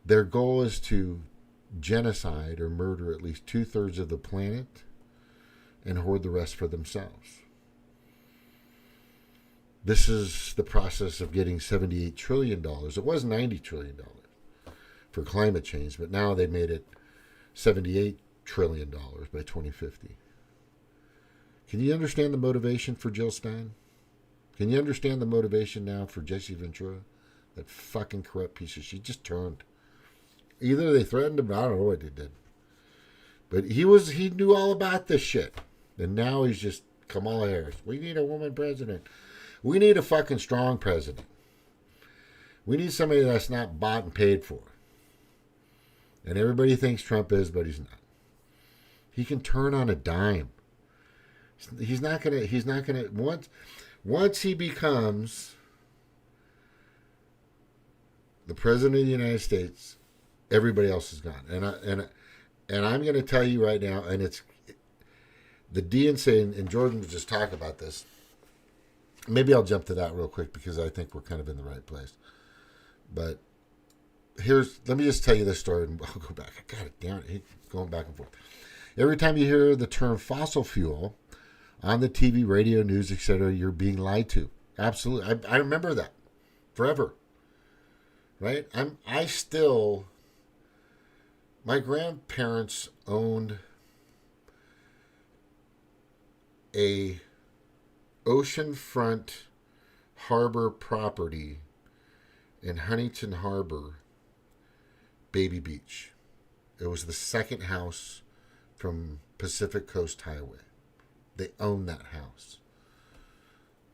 Their goal is to genocide or murder at least 2/3 of the planet and hoard the rest for themselves. This is the process of getting $78 trillion. It was $90 trillion for climate change, but now they made it $78 trillion by 2050. Can you understand the motivation for Jill Stein? Can you understand the motivation now for Jesse Ventura? That fucking corrupt piece of shit. Just turned. Either they threatened him, I don't know what they did. But he knew all about this shit. And now he's just Kamala Harris. We need a woman president. We need a fucking strong president. We need somebody that's not bought and paid for. And everybody thinks Trump is, but he's not. He can turn on a dime. He's not gonna once he becomes the president of the United States, everybody else is gone. And I'm going to tell you right now, and it's the DNC, and Jordan was just talking about this. Maybe I'll jump to that real quick because I think we're kind of in the right place. But let me just tell you this story, and I'll go back. God damn it, going back and forth. Every time you hear the term fossil fuel on the TV, radio, news, etc., you're being lied to. Absolutely. I remember that forever. Right? My grandparents owned a oceanfront harbor property in Huntington Harbor, Baby Beach. It was the second house from Pacific Coast Highway. They owned that house.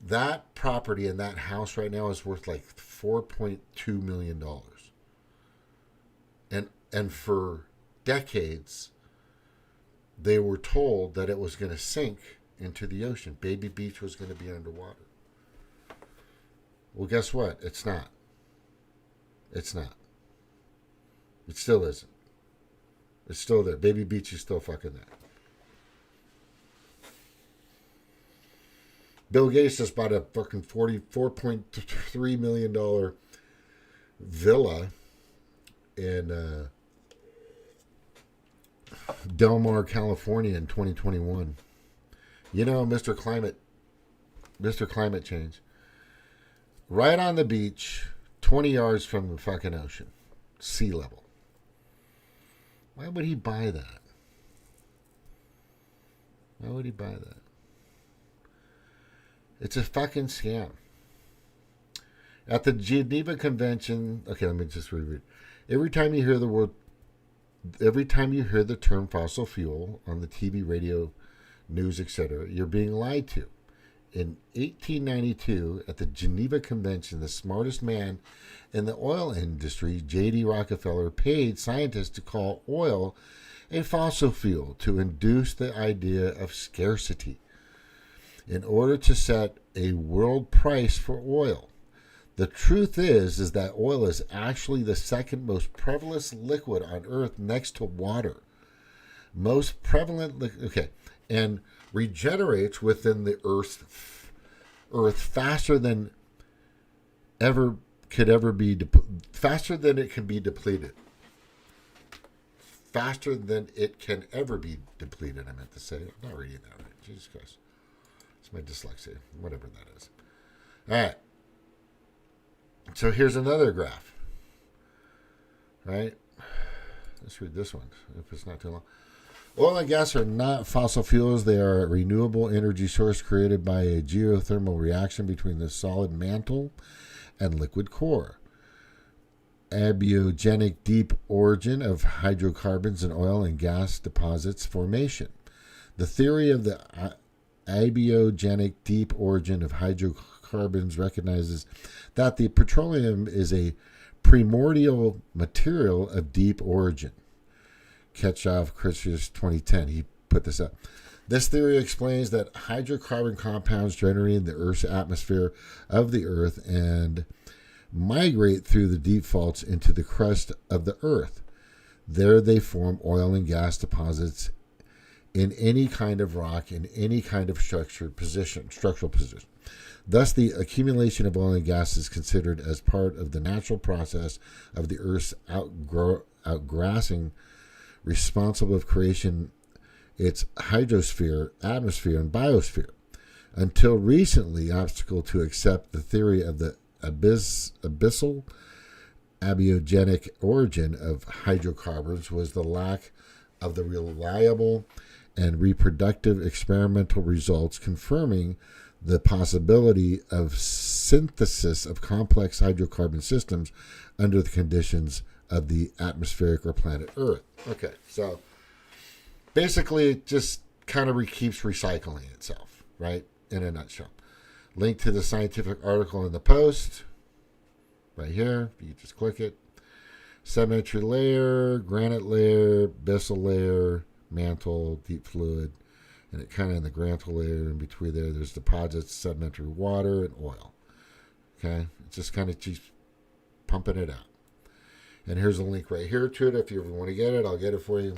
That property and that house right now is worth like $4.2 million. And for decades, they were told that it was going to sink into the ocean. Baby Beach was going to be underwater. Well, guess what? It's not. It's not. It still isn't. It's still there. Baby Beach is still fucking there. Bill Gates just bought a fucking $44.3 million villa in Del Mar, California in 2021. You know, Mr. Climate Change. Right on the beach, 20 yards from the fucking ocean. Sea level. Why would he buy that? Why would he buy that? It's a fucking scam. At the Geneva Convention, okay, let me just reread. Every time you hear the term fossil fuel on the TV, radio, news, etc., you're being lied to. In 1892, at the Geneva Convention, the smartest man in the oil industry, J.D. Rockefeller, paid scientists to call oil a fossil fuel to induce the idea of scarcity. In order to set a world price for oil. The truth is that oil is actually the second most prevalent liquid on Earth next to water. Most prevalent, and regenerates within the Earth faster than faster than it can be depleted. Faster than it can ever be depleted, I meant to say. I'm not reading that right. Jesus Christ. It's my dyslexia, whatever that is. All right. So here's another graph. Right? Let's read this one, if it's not too long. Oil and gas are not fossil fuels. They are a renewable energy source created by a geothermal reaction between the solid mantle and liquid core. Abiogenic deep origin of hydrocarbons in oil and gas deposits formation. The theory of the abiogenic deep origin of hydrocarbons recognizes that the petroleum is a primordial material of deep origin. Ketchoff, Christius, 2010. He put this up. This theory explains that hydrocarbon compounds generate in the Earth's atmosphere of the Earth and migrate through the deep faults into the crust of the Earth. There they form oil and gas deposits in any kind of rock, in any kind of structural position. Thus, the accumulation of oil and gas is considered as part of the natural process of the Earth's outgrassing, responsible of creation its hydrosphere, atmosphere, and biosphere. Until recently, obstacle to accept the theory of the abyssal abiogenic origin of hydrocarbons was the lack of the reliable and reproductive experimental results confirming the possibility of synthesis of complex hydrocarbon systems under the conditions of the atmospheric or planet Earth. Okay, so basically it just kind of keeps recycling itself, right? In a nutshell. Link to the scientific article in the post, right here. You just click it. Sedimentary layer, granite layer, abyssal layer, mantle, deep fluid, and it kind of in the granite layer in between there's deposits, sedimentary water, and oil. Okay, it just kind of keeps pumping it out. And here's a link right here to it. If you ever want to get it, I'll get it for you.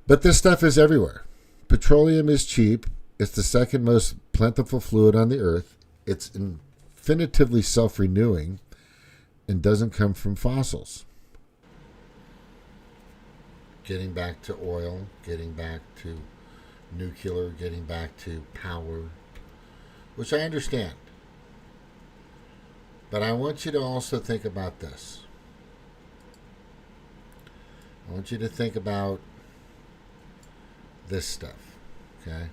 But this stuff is everywhere. Petroleum is cheap. It's the second most plentiful fluid on the Earth. It's infinitively self-renewing and doesn't come from fossils. Getting back to oil, getting back to nuclear, getting back to power, which I understand. But I want you to also think about this. I want you to think about this stuff, okay?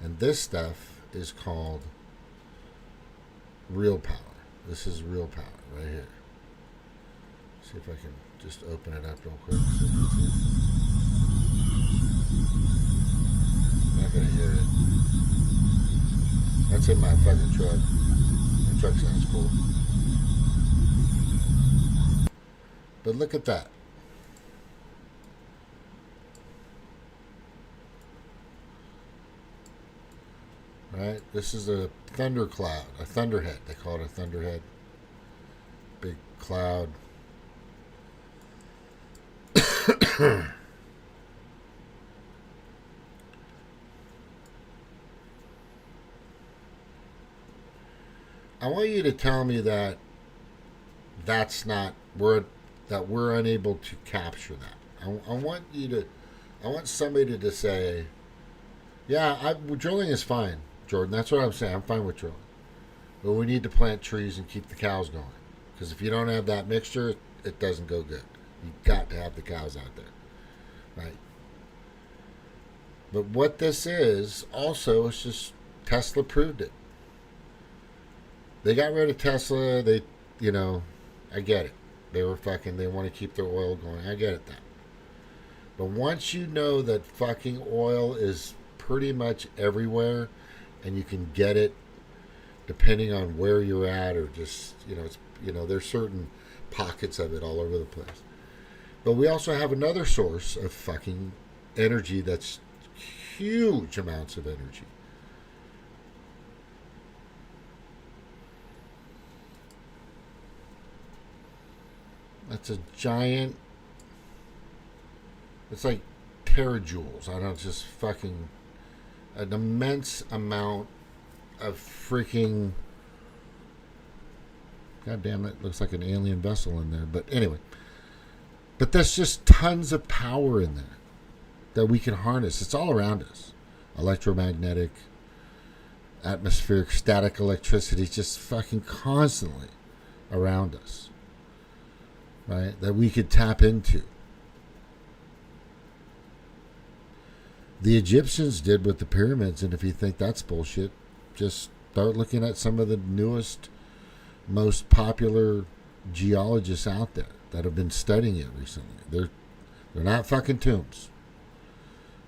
And this stuff is called real power. This is real power right here. See if I can just open it up real quick. So you can see. I'm not going to hear it. That's in my fucking truck. My truck sounds cool. But look at that. Right? This is a thundercloud, a thunderhead. They call it a thunderhead. Big cloud. I want you to tell me that that's not we're unable to capture that. I want you to. I want somebody to say, yeah, drilling is fine, Jordan. That's what I'm saying. I'm fine with drilling, but we need to plant trees and keep the cows going. Because if you don't have that mixture, it doesn't go good. You've got to have the cows out there, right? But what this is also is just Tesla proved it. They got rid of Tesla. They, I get it. They want to keep their oil going. I get it that. But once you know that fucking oil is pretty much everywhere and you can get it depending on where you're at or just, there's certain pockets of it all over the place. But we also have another source of fucking energy that's huge amounts of energy. That's a giant. It's like terajoules. I don't know. It's just fucking an immense amount of freaking. God damn it! Looks like an alien vessel in there. But anyway, but there's just tons of power in there that we can harness. It's all around us. Electromagnetic, atmospheric, static electricity, just fucking constantly around us. Right? That we could tap into. The Egyptians did with the pyramids, and if you think that's bullshit, just start looking at some of the newest, most popular geologists out there that have been studying it recently. They're not fucking tombs.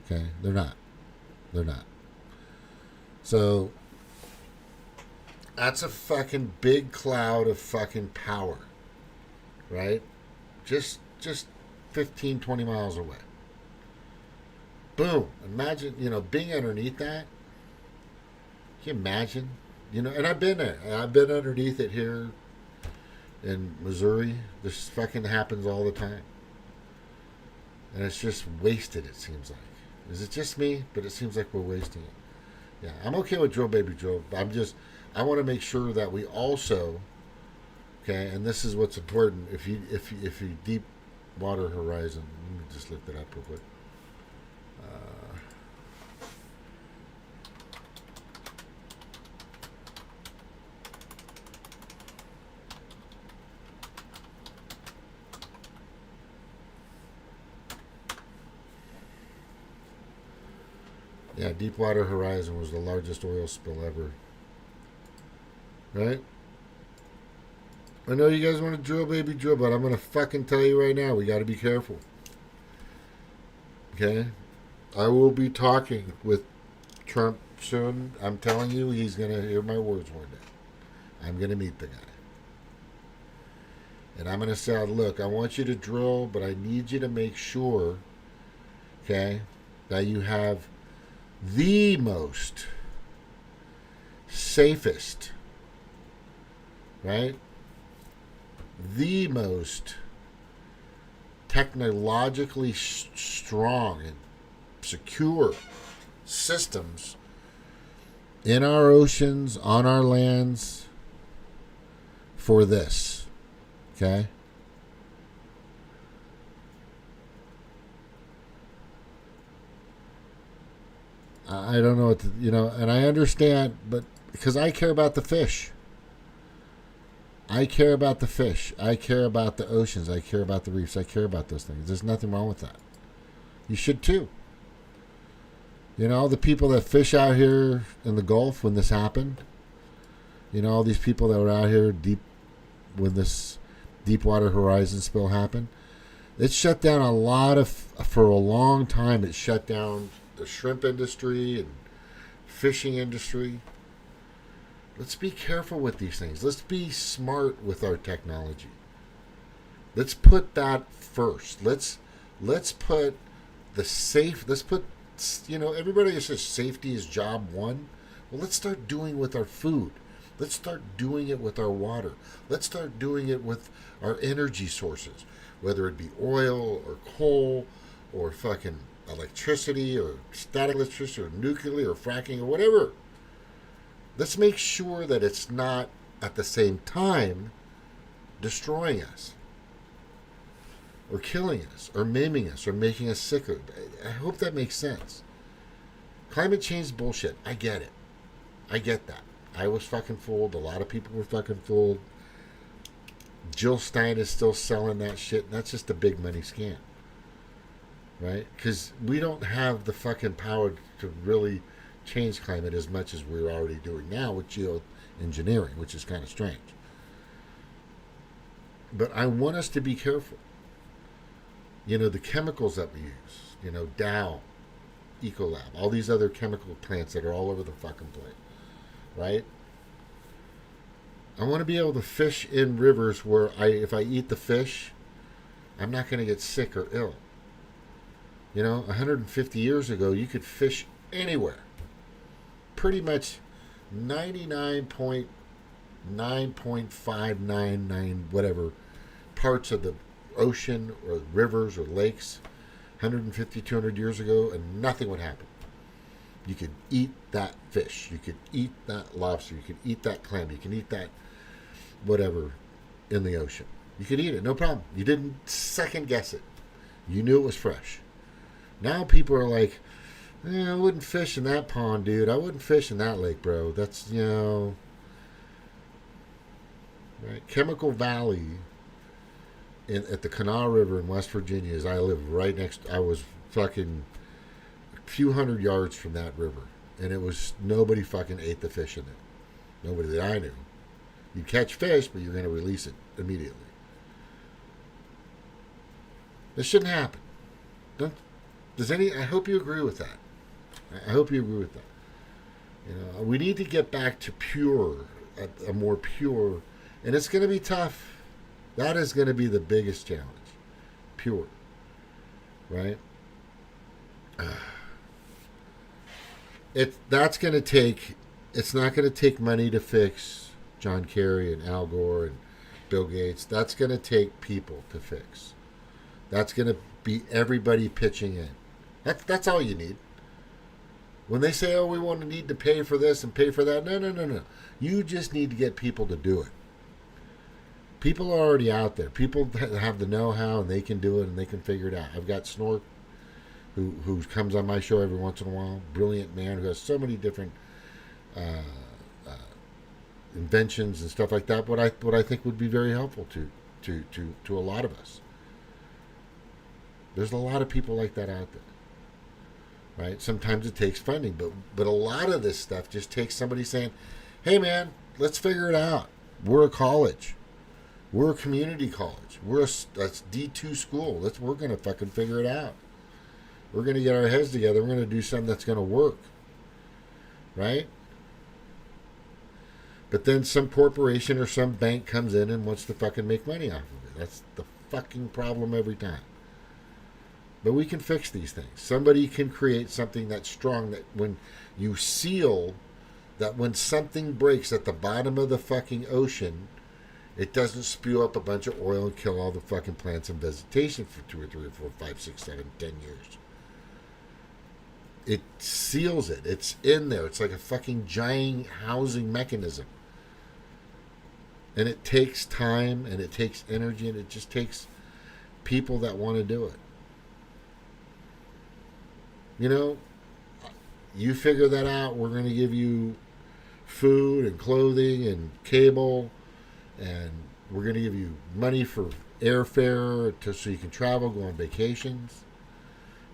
Okay? They're not. So that's a fucking big cloud of fucking power. Right? Just 15, 20 miles away. Boom. Imagine, being underneath that. Can you imagine? And I've been there. I've been underneath it here in Missouri. This fucking happens all the time. And it's just wasted, it seems like. Is it just me? But it seems like we're wasting it. Yeah, I'm okay with drill, baby, drill. I want to make sure that we also... Okay, and this is what's important. If you deep water horizon, let me just look that up real quick. Yeah, Deepwater Horizon was the largest oil spill ever. Right? I know you guys want to drill, baby, drill, but I'm going to fucking tell you right now, we got to be careful. Okay? I will be talking with Trump soon. I'm telling you, he's going to hear my words one day. I'm going to meet the guy. And I'm going to say, look, I want you to drill, but I need you to make sure, okay, that you have the most safest, right? The most technologically strong and secure systems in our oceans, on our lands for this. Okay? I don't know what to, and I understand, but because I care about the fish. I care about the fish. I care about the oceans. I care about the reefs. I care about those things. There's nothing wrong with that. You should too. The people that fish out here in the Gulf when this happened, all these people that were out here deep when this Deepwater Horizon spill happened, it shut down for a long time, it shut down the shrimp industry and fishing industry. Let's be careful with these things. Let's be smart with our technology. Let's put that first. Let's put the safe. Let's put, everybody says safety is job one. Well, let's start doing it with our food. Let's start doing it with our water. Let's start doing it with our energy sources, whether it be oil or coal or fucking electricity or static electricity or nuclear or fracking or whatever. Let's make sure that it's not at the same time destroying us or killing us or maiming us or making us sicker. I hope that makes sense. Climate change is bullshit. I get it. I get that. I was fucking fooled. A lot of people were fucking fooled. Jill Stein is still selling that shit. And that's just a big money scam. Right? Because we don't have the fucking power to really change climate as much as we're already doing now with Geo-Engineering, which is kind of strange. But I want us to be careful. The chemicals that we use, Dow, Ecolab, all these other chemical plants that are all over the fucking place, right? I want to be able to fish in rivers where if I eat the fish, I'm not going to get sick or ill. 150 years ago, you could fish anywhere. Pretty much 99.9.599 whatever parts of the ocean or rivers or lakes 150, 200 years ago, and nothing would happen. You could eat that fish. You could eat that lobster. You could eat that clam. You can eat that whatever in the ocean. You could eat it, no problem. You didn't second guess it. You knew it was fresh. Now people are like, I wouldn't fish in that pond, dude. I wouldn't fish in that lake, bro. That's, right? Chemical Valley at the Kanawha River in West Virginia, as I live right next, I was fucking a few hundred yards from that river. And it was, nobody fucking ate the fish in it. Nobody that I knew. You catch fish, but you're going to release it immediately. This shouldn't happen. I hope you agree with that. I hope you agree with that. We need to get back to pure, a more pure, and it's going to be tough. That is going to be the biggest challenge. Pure. Right? It's not going to take money to fix John Kerry and Al Gore and Bill Gates. That's going to take people to fix. That's going to be everybody pitching in. That's all you need. When they say, we need to pay for this and pay for that, no. You just need to get people to do it. People are already out there. People have the know-how and they can do it and they can figure it out. I've got Snork, who comes on my show every once in a while. Brilliant man who has so many different inventions and stuff like that. What I think would be very helpful to a lot of us. There's a lot of people like that out there. Right? Sometimes it takes funding, but a lot of this stuff just takes somebody saying, hey man, let's figure it out. We're a college. We're a community college. We're a D2 school. We're going to fucking figure it out. We're going to get our heads together. We're going to do something that's going to work. Right? But then some corporation or some bank comes in and wants to fucking make money off of it. That's the fucking problem every time. But we can fix these things. Somebody can create something that's strong, that when you seal, that when something breaks at the bottom of the fucking ocean, it doesn't spew up a bunch of oil and kill all the fucking plants and vegetation for 2 or 3 or 4, 5, 6, 7, 10 years. It seals it. It's in there. It's like a fucking giant housing mechanism. And it takes time and it takes energy and it just takes people that want to do it. You figure that out. We're going to give you food and clothing and cable, and we're going to give you money for airfare so you can travel, go on vacations.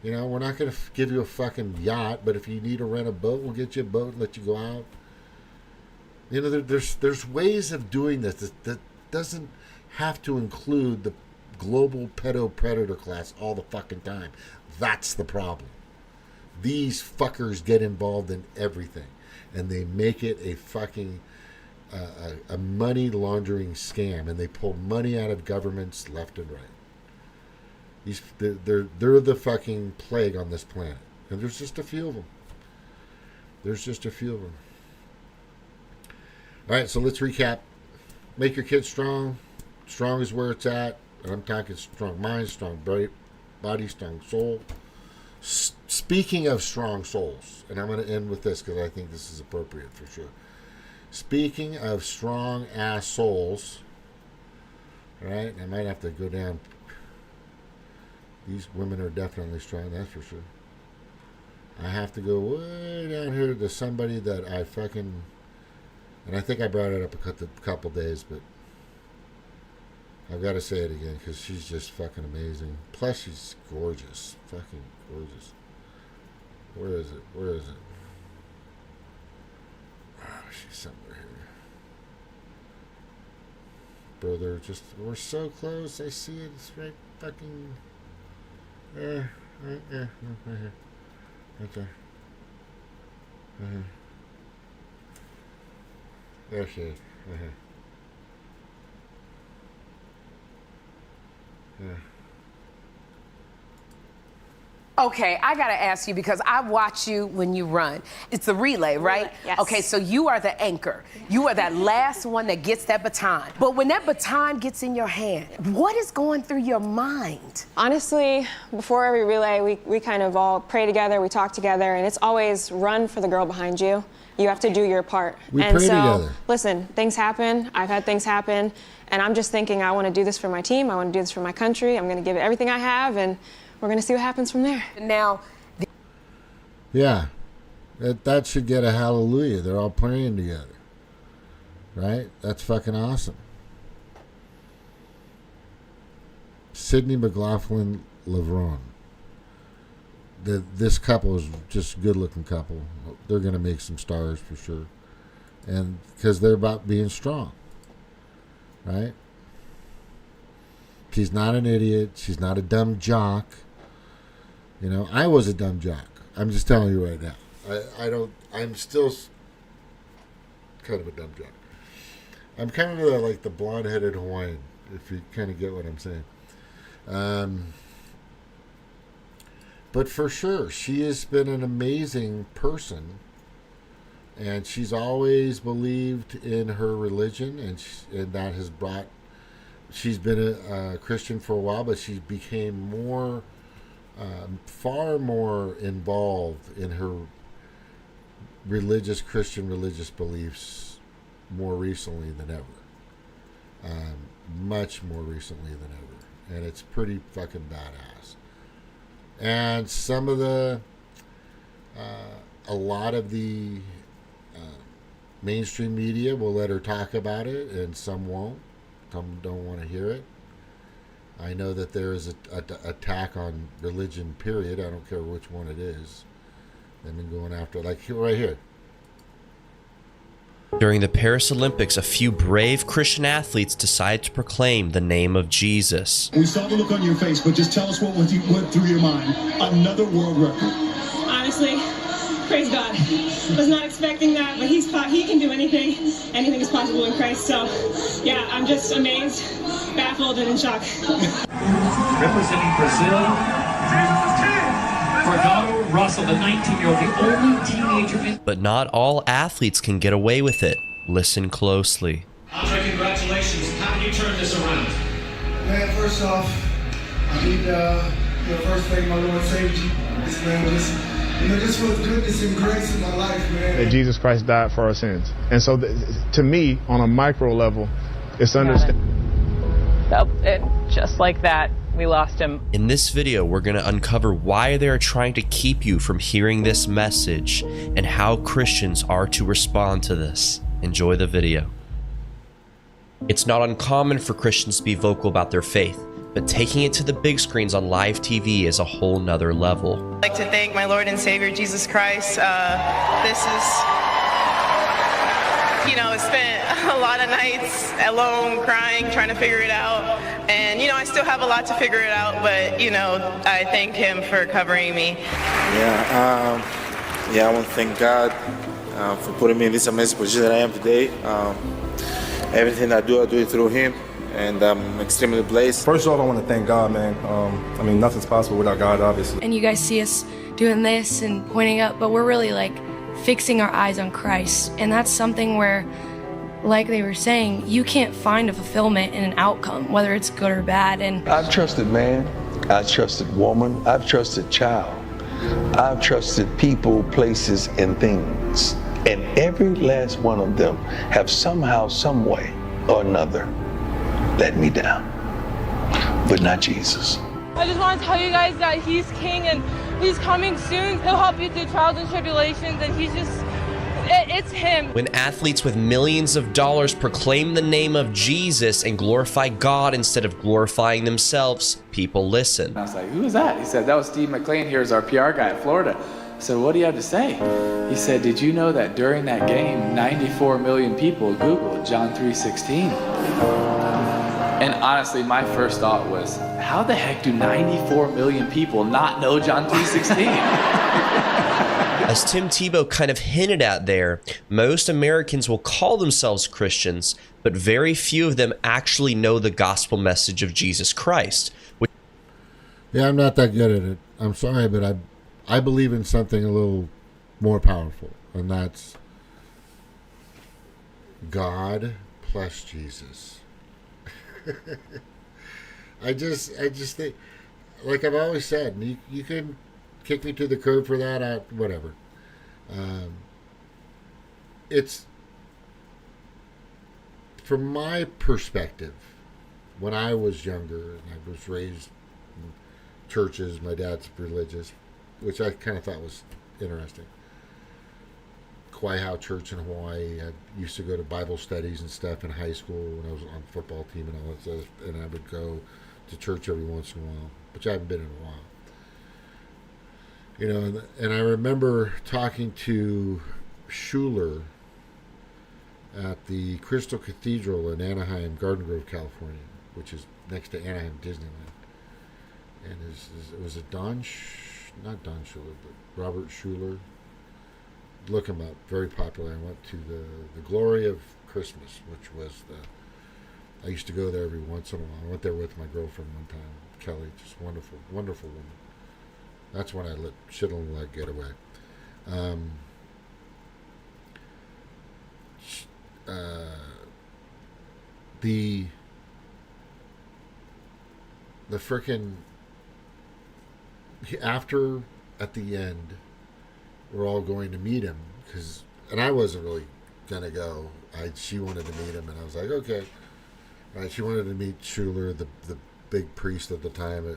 We're not going to give you a fucking yacht, but if you need to rent a boat, we'll get you a boat and let you go out. There's ways of doing this that doesn't have to include the global pedo-predator class all the fucking time. That's the problem. these fuckers get involved in everything, and they make it a fucking a money laundering scam, and they pull money out of governments left and right. They're the fucking plague on this planet, and there's just a few of them. There's just a few of them. All right, so let's recap. Make your kids strong. Strong is where it's at. And I'm talking strong mind, strong body, strong soul. Speaking of strong souls, and I'm going to end with this because I think this is appropriate for sure. Speaking of strong ass souls, right? I might have to go down. These women are definitely strong, that's for sure. I have to go way down here to somebody that I fucking, and I think I brought it up a couple days, but I've got to say it again because she's just fucking amazing. Plus, she's gorgeous, fucking gorgeous. Where is it? Where is it? Oh, she's somewhere here. Brother, just, we're so close. I see it. It's right fucking there. Right there. Right here. Right there. There she is. Right here. Yeah. Okay, I gotta ask you because I watch you when you run. It's a relay, right? Yes. Okay, so you are the anchor. You are that last one that gets that baton. But when that baton gets in your hand, what is going through your mind? Honestly, before every relay, we kind of all pray together, we talk together, and it's always run for the girl behind you. You have to do your part. We pray together. Listen, things happen. I've had things happen, and I'm just thinking I want to do this for my team. I want to do this for my country. I'm going to give it everything I have, and we're going to see what happens from there. Now, yeah, that should get a hallelujah. They're all praying together, right? That's fucking awesome. Sydney McLaughlin LeVron. This couple is just a good-looking couple. They're going to make some stars for sure, and because they're about being strong, right? She's not an idiot. She's not a dumb jock. You know, I was a dumb jock. I'm just telling you right now. I'm still kind of a dumb jock. I'm kind of like the blonde-headed Hawaiian, if you kind of get what I'm saying. But for sure, she has been an amazing person, and she's always believed in her religion, and that has brought. She's been a Christian for a while, but she became more, far more involved in her Christian religious beliefs more recently than ever. Much more recently than ever. And it's pretty fucking badass. And some of a lot of the mainstream media will let her talk about it, and some won't. Some don't want to hear it. I know that there is an attack on religion, period. I don't care which one it is. They've been going after it, like right here. During the Paris Olympics, a few brave Christian athletes decided to proclaim the name of Jesus. We saw the look on your face, but just tell us what went through your mind. Another world record. Honestly, praise God. Was not expecting that, but he can do anything. Anything is possible in Christ. So, yeah, I'm just amazed, baffled, and in shock. Representing Brazil, Fernando Russell, the 19-year-old, the only teenager. But not all athletes can get away with it. Listen closely. Andre, congratulations. How can you turn this around? Man, first off, I need first thank my Lord and Savior, this man, just for the goodness and grace in my life, man. That Jesus Christ died for our sins. And so to me, on a micro level, it's understanding. And just like that, we lost him. In this video, we're going to uncover why they are trying to keep you from hearing this message and how Christians are to respond to this. Enjoy the video. It's not uncommon for Christians to be vocal about their faith, but taking it to the big screens on live TV is a whole nother level. I'd like to thank my Lord and Savior Jesus Christ. This is you know, spent a lot of nights alone crying, trying to figure it out. And, you know, I still have a lot to figure it out, but, you know, I thank him for covering me. Yeah, I want to thank God for putting me in this amazing position that I am today. Everything I do it through him, and I'm extremely blessed. First off, I want to thank God, man. I mean, nothing's possible without God, obviously. And you guys see us doing this and pointing up, but we're really like fixing our eyes on Christ. And that's something where, like they were saying, you can't find a fulfillment in an outcome, whether it's good or bad. And I've trusted man, I've trusted woman, I've trusted child. I've trusted people, places, and things. And every last one of them have somehow, some way or another let me down. But not Jesus. I just want to tell you guys that he's king and he's coming soon. He'll help you through trials and tribulations, and he's just, it's him. When athletes with millions of dollars proclaim the name of Jesus and glorify God instead of glorifying themselves, people listen. I was like, who is that? He said, that was Steve McLean here as our PR guy at Florida. I said, what do you have to say? He said, did you know that during that game, 94 million people Googled John 3:16? And honestly, my first thought was, how the heck do 94 million people not know John 3:16? As Tim Tebow kind of hinted at there, most Americans will call themselves Christians, but very few of them actually know the gospel message of Jesus Christ. Yeah, I'm not that good at it. I'm sorry, but I believe in something a little more powerful, and that's God plus Jesus. I just think, like I've always said, you can kick me to the curb for that, whatever. It's, from my perspective, when I was younger and I was raised in churches, my dad's religious, which I kind of thought was interesting. Kauai Church in Hawaii. I used to go to Bible studies and stuff in high school when I was on the football team and all that stuff, and I would go to church every once in a while, which I haven't been in a while. You know, and I remember talking to Schuler at the Crystal Cathedral in Anaheim, Garden Grove, California, which is next to Anaheim Disneyland. And was it not Don Schuler, but Robert Schuler? Look him up, very popular. I went to the Glory of Christmas, which was I used to go there every once in a while. I went there with my girlfriend one time, Kelly, just wonderful, wonderful woman. That's when I let shit on the leg get away. The frickin' after at the end, we're all going to meet him and I wasn't really gonna go. She wanted to meet him, and I was like, okay. Right? She wanted to meet Schuler, the big priest at the time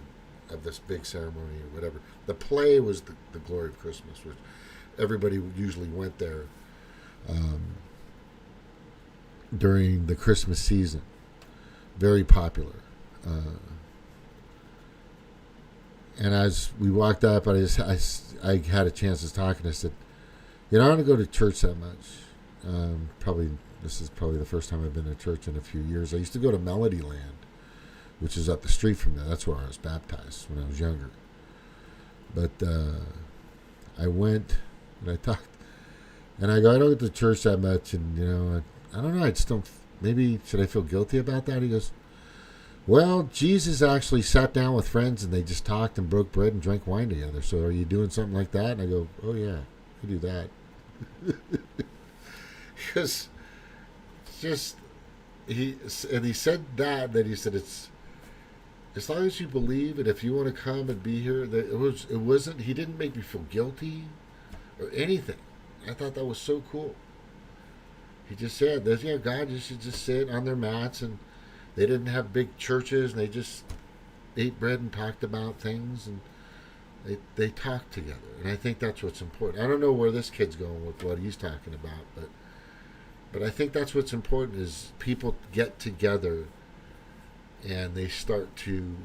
of this big ceremony or whatever. The play was the Glory of Christmas, which everybody usually went there during the Christmas season. Very popular. And as we walked up, I had a chance to talk, and I said, you know, I don't go to church that much. This is probably the first time I've been to church in a few years. I used to go to Melody Land, which is up the street from there. That's where I was baptized when I was younger. But I went and I talked, and I go, I don't go to church that much, and you know, I don't know. I just don't. Maybe should I feel guilty about that? He goes, well, Jesus actually sat down with friends and they just talked and broke bread and drank wine together. So are you doing something like that? And I go, oh yeah, I do that. Because he said that he said, it's as long as you believe, and if you want to come and be here, that it wasn't, he didn't make me feel guilty or anything. I thought that was so cool. He just said, yeah, God, you should just sit on their mats, and they didn't have big churches, and they just ate bread and talked about things, and they talked together. And I think that's what's important. I don't know where this kid's going with what he's talking about, but I think that's what's important is people get together and they start to,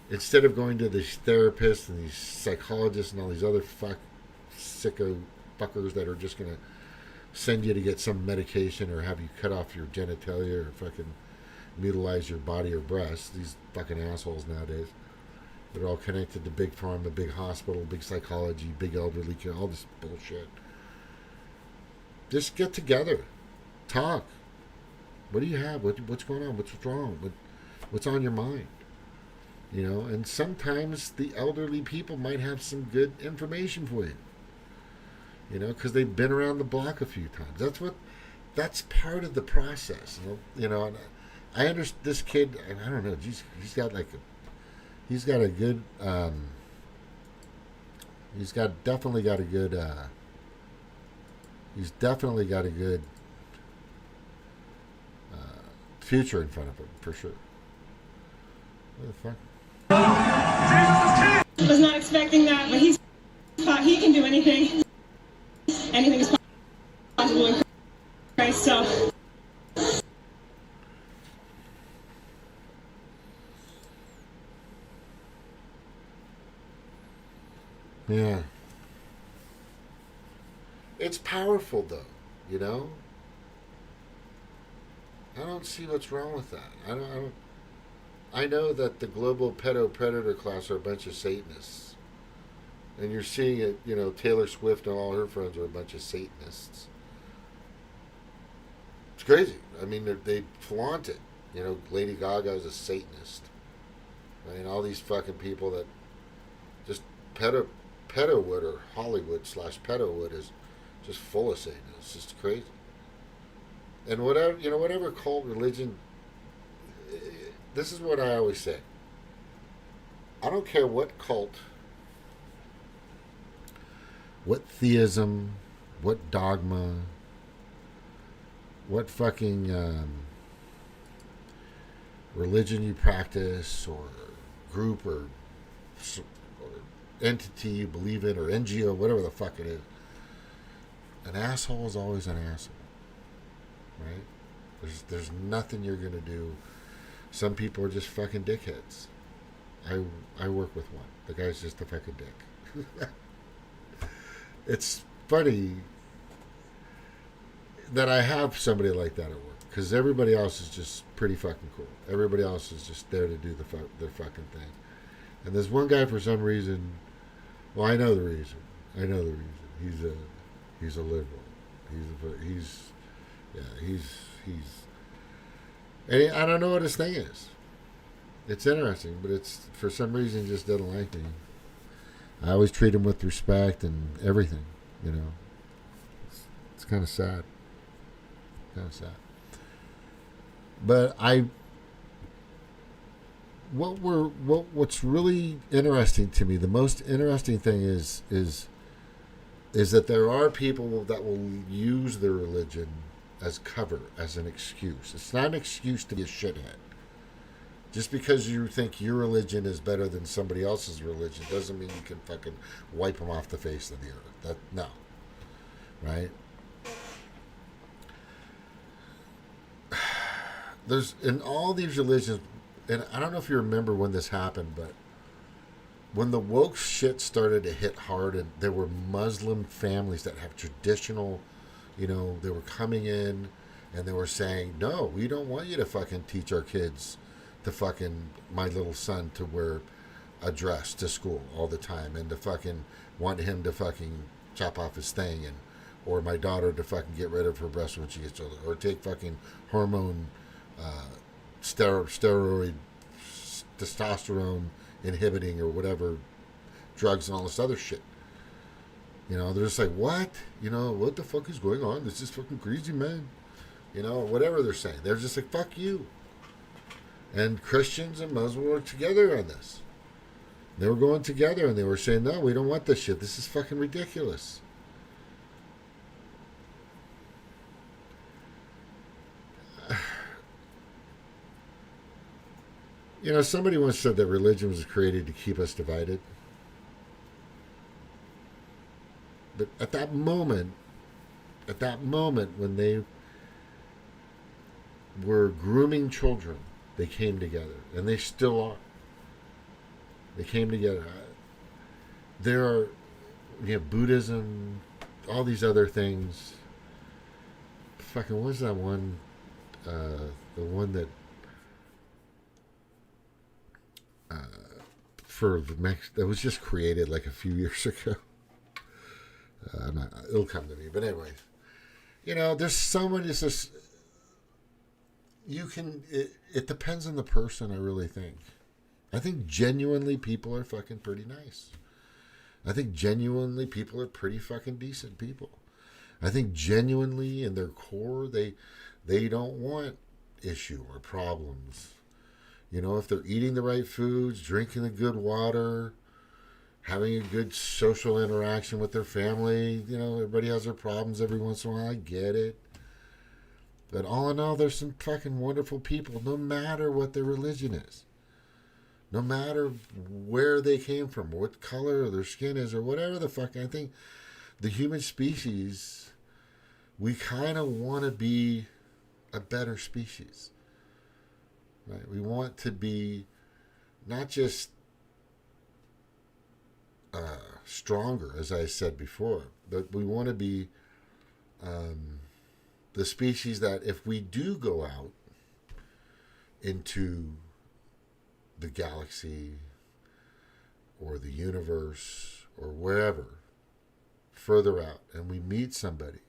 instead of going to these therapists and these psychologists and all these other sicko fuckers that are just going to send you to get some medication or have you cut off your genitalia or fucking mutilize your body or breasts. These fucking assholes nowadays. They're all connected to big pharma, big hospital, big psychology, big elderly care, all this bullshit. Just get together. Talk. What do you have? What's going on? What's wrong? What's on your mind? You know, and sometimes the elderly people might have some good information for you. You know, because they've been around the block a few times. That's part of the process. You know, and I understand this kid, and I don't know, he's got a good, he's definitely got a good future in front of him, for sure. What the fuck? I was not expecting that, but he can do anything. Anything is possible in Christ, so. Yeah. It's powerful, though, you know? I don't see what's wrong with that. I know that the global pedo-predator class are a bunch of Satanists. And you're seeing it, you know, Taylor Swift and all her friends are a bunch of Satanists. It's crazy. I mean, they flaunt it. You know, Lady Gaga is a Satanist. I mean, all these fucking people that just pedowood or Hollywood/pedowood is just full of Satanists. It's just crazy. And whatever cult, religion, this is what I always say. I don't care what cult, what theism, what dogma, what fucking religion you practice, or group, or entity you believe in, or NGO, whatever the fuck it is. An asshole is always an asshole. Right? There's nothing you're gonna do. Some people are just fucking dickheads. I work with one. The guy's just a fucking dick. It's funny that I have somebody like that at work, because everybody else is just pretty fucking cool. Everybody else is just there to do their fucking thing. And there's one guy, for some reason, well, I know the reason. He's a liberal. And I don't know what his thing is. It's interesting, but it's, for some reason, he just doesn't like me. I always treat him with respect and everything, you know. It's kind of sad. But what's really interesting to me, the most interesting thing is that there are people that will use their religion as cover, as an excuse. It's not an excuse to be a shithead. Just because you think your religion is better than somebody else's religion doesn't mean you can fucking wipe them off the face of the earth. No. Right? There's, in all these religions, and I don't know if you remember when this happened, but when the woke shit started to hit hard, and there were Muslim families that have traditional, you know, they were coming in and they were saying, no, we don't want you to fucking teach our kids to fucking, my little son to wear a dress to school all the time, and to fucking want him to fucking chop off his thing, and or my daughter to fucking get rid of her breasts when she gets older, or take fucking hormone steroid testosterone inhibiting or whatever drugs and all this other shit. You know, they're just like, what? You know, what the fuck is going on? This is fucking crazy, man. You know, whatever they're saying. They're just like, fuck you. And Christians and Muslims were together on this. They were going together and they were saying, no, we don't want this shit. This is fucking ridiculous. You know, somebody once said that religion was created to keep us divided. But at that moment when they were grooming children, they came together, and they still are. They came together. There are, you know, Buddhism, all these other things. fucking, what was that one? The one that that was just created like a few years ago. It'll come to me, but anyway, you know, there's so many. It's just, you can. It depends on the person. I really think. I think genuinely people are fucking pretty nice. I think genuinely people are pretty fucking decent people. I think genuinely in their core they don't want issue or problems. You know, if they're eating the right foods, drinking the good water, having a good social interaction with their family, you know, everybody has their problems every once in a while. I get it. But all in all, there's some fucking wonderful people, no matter what their religion is. No matter where they came from, what color their skin is, or whatever the fuck. I think the human species, we kind of want to be a better species. Right? We want to be not just stronger, as I said before, but we want to be the species that if we do go out into the galaxy or the universe or wherever, further out, and we meet somebody,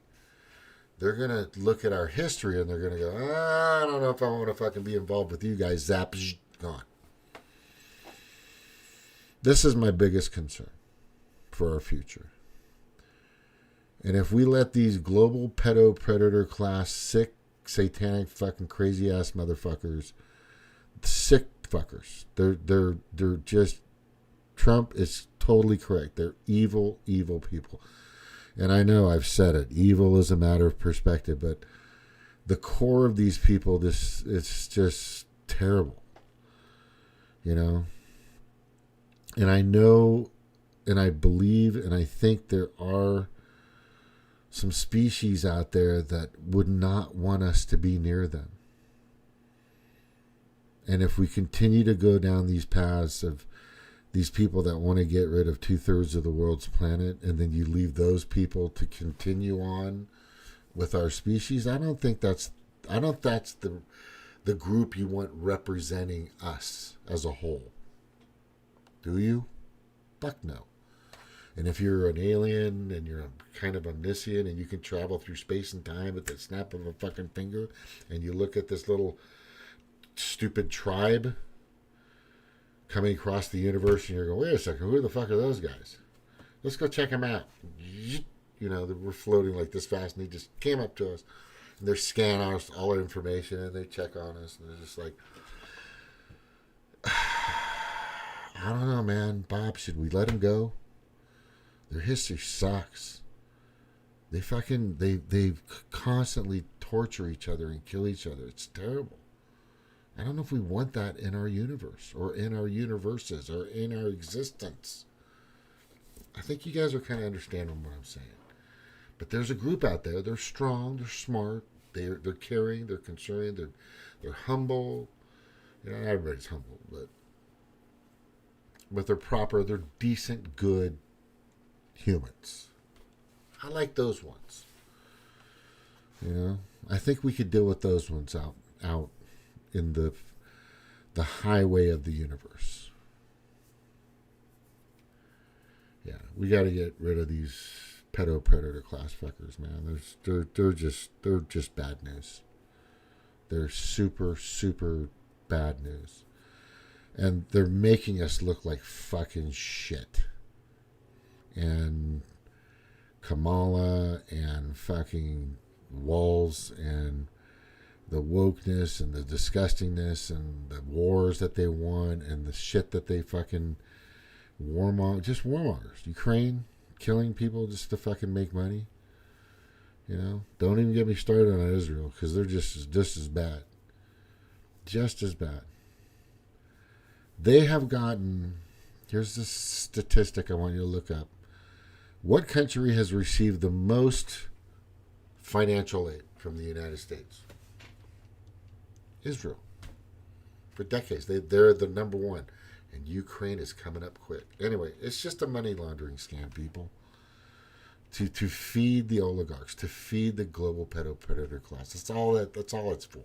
they're going to look at our history and they're going to go, I don't know if I want to fucking be involved with you guys. Zap, gone. This is my biggest concern for our future. And if we let these global pedo predator class sick, satanic, fucking crazy ass motherfuckers, sick fuckers, they're just, Trump is totally correct. They're evil, evil people. And I know I've said it. Evil is a matter of perspective, but the core of these people, it's just terrible. You know? And I know, and I believe, and I think there are some species out there that would not want us to be near them. And if we continue to go down these paths of these people that want to get rid of 2/3 of the world's planet, and then you leave those people to continue on with our species, I don't think that's the group you want representing us as a whole. Do you? Fuck no. And if you're an alien and you're kind of omniscient and you can travel through space and time at the snap of a fucking finger, and you look at this little stupid tribe coming across the universe, and you're going, wait a second, who the fuck are those guys? Let's go check them out. You know, we're floating like this fast, and they just came up to us, and they're scanning us, all our information, and they check on us, and they're just like, I don't know, man. Bob, should we let them go? Their history sucks. They constantly torture each other and kill each other. It's terrible. I don't know if we want that in our universe or in our universes or in our existence. I think you guys are kind of understanding what I'm saying. But there's a group out there. They're strong. They're smart. They're caring. They're concerned. They're humble. You know, not everybody's humble, but they're proper. They're decent, good humans. I like those ones. You know, I think we could deal with those ones out in the highway of the universe. Yeah, we got to get rid of these pedo predator class fuckers, man. They're just bad news. They're super, super bad news. And they're making us look like fucking shit. And Kamala and fucking Walz and the wokeness and the disgustingness and the wars that they won and the shit that they fucking warmongers. Ukraine killing people just to fucking make money. You know, don't even get me started on Israel, because they're just as bad. Just as bad. They have gotten, here's the statistic I want you to look up. What country has received the most financial aid from the United States? Israel. For decades. They're the number one. And Ukraine is coming up quick. Anyway, it's just a money laundering scam, people. to feed the oligarchs, to feed the global predator class. That's all it's for.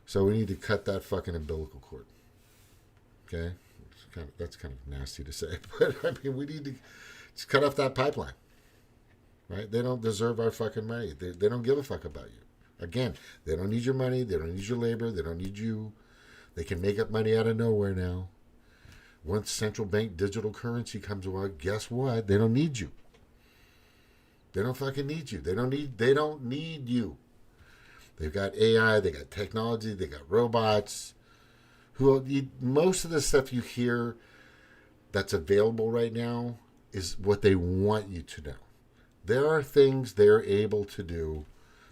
So we need to cut that fucking umbilical cord. Okay? That's kind of nasty to say, but I mean, we need to just cut off that pipeline. Right? They don't deserve our fucking money. They don't give a fuck about you. Again, they don't need your money. They don't need your labor. They don't need you. They can make up money out of nowhere now. Once central bank digital currency comes along, guess what? They don't need you. They don't fucking need you. They don't need you. They've got AI, they got technology, they got robots. Most of the stuff you hear that's available right now is what they want you to know. There are things they're able to do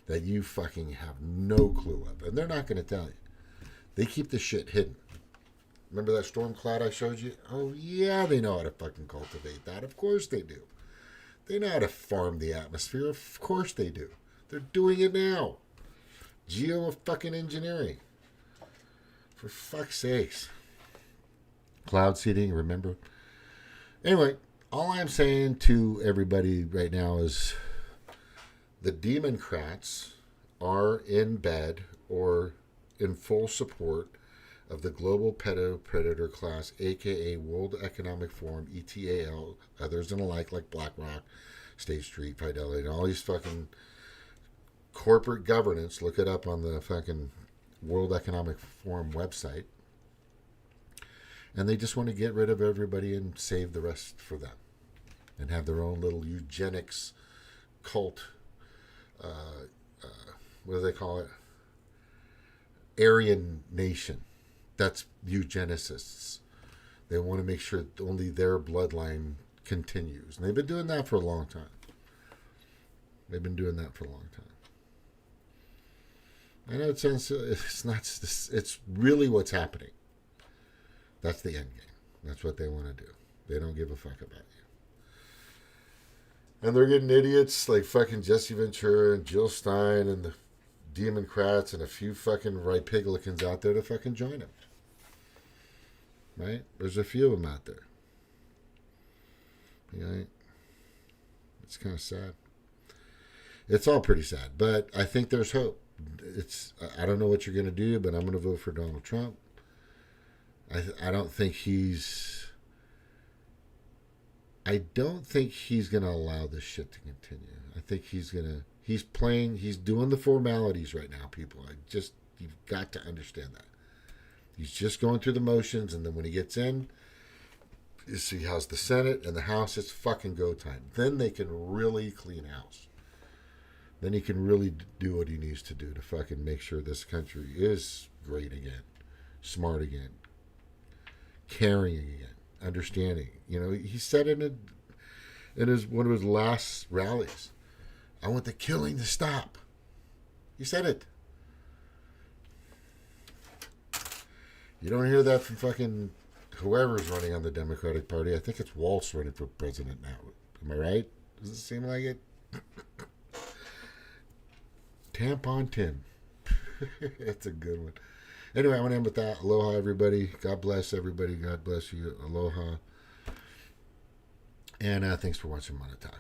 that you fucking have no clue of. And they're not going to tell you. They keep the shit hidden. Remember that storm cloud I showed you? Oh, yeah, they know how to fucking cultivate that. Of course they do. They know how to farm the atmosphere. Of course they do. They're doing it now. Geo-Engineering. For fuck's sakes. Cloud seeding, remember? Anyway, all I'm saying to everybody right now is the Democrats are in bed or in full support of the global predator class, aka World Economic Forum, ETAL, others and alike like BlackRock, State Street, Fidelity, and all these fucking corporate governance. Look it up on the fucking World Economic Forum website. And they just want to get rid of everybody and save the rest for them. And have their own little eugenics cult, what do they call it? Aryan nation. That's eugenicists. They want to make sure only their bloodline continues. And they've been doing that for a long time. I know it sounds, it's not, it's really what's happening. That's the end game. That's what they want to do. They don't give a fuck about you. And they're getting idiots like fucking Jesse Ventura and Jill Stein and the Democrats and a few fucking Republicans out there to fucking join them. Right? There's a few of them out there. Right? It's kind of sad. It's all pretty sad, but I think there's hope. I don't know what you're going to do, but I'm going to vote for Donald Trump. I don't think he's going to allow this shit to continue. I think he's doing the formalities right now, people. You've got to understand that. He's just going through the motions, and then when he gets in, you see how's the Senate and the House, it's fucking go time. Then they can really clean house. Then he can really do what he needs to do to fucking make sure this country is great again, smart again, caring again, understanding. You know, he said in one of his last rallies, I want the killing to stop. He said it. You don't hear that from fucking whoever's running on the Democratic Party. I think it's Walz running for president now. Am I right? Does it seem like it? Tampon Tim. That's a good one. Anyway, I want to end with that. Aloha, everybody. God bless everybody. God bless you. Aloha. And thanks for watching Monotone.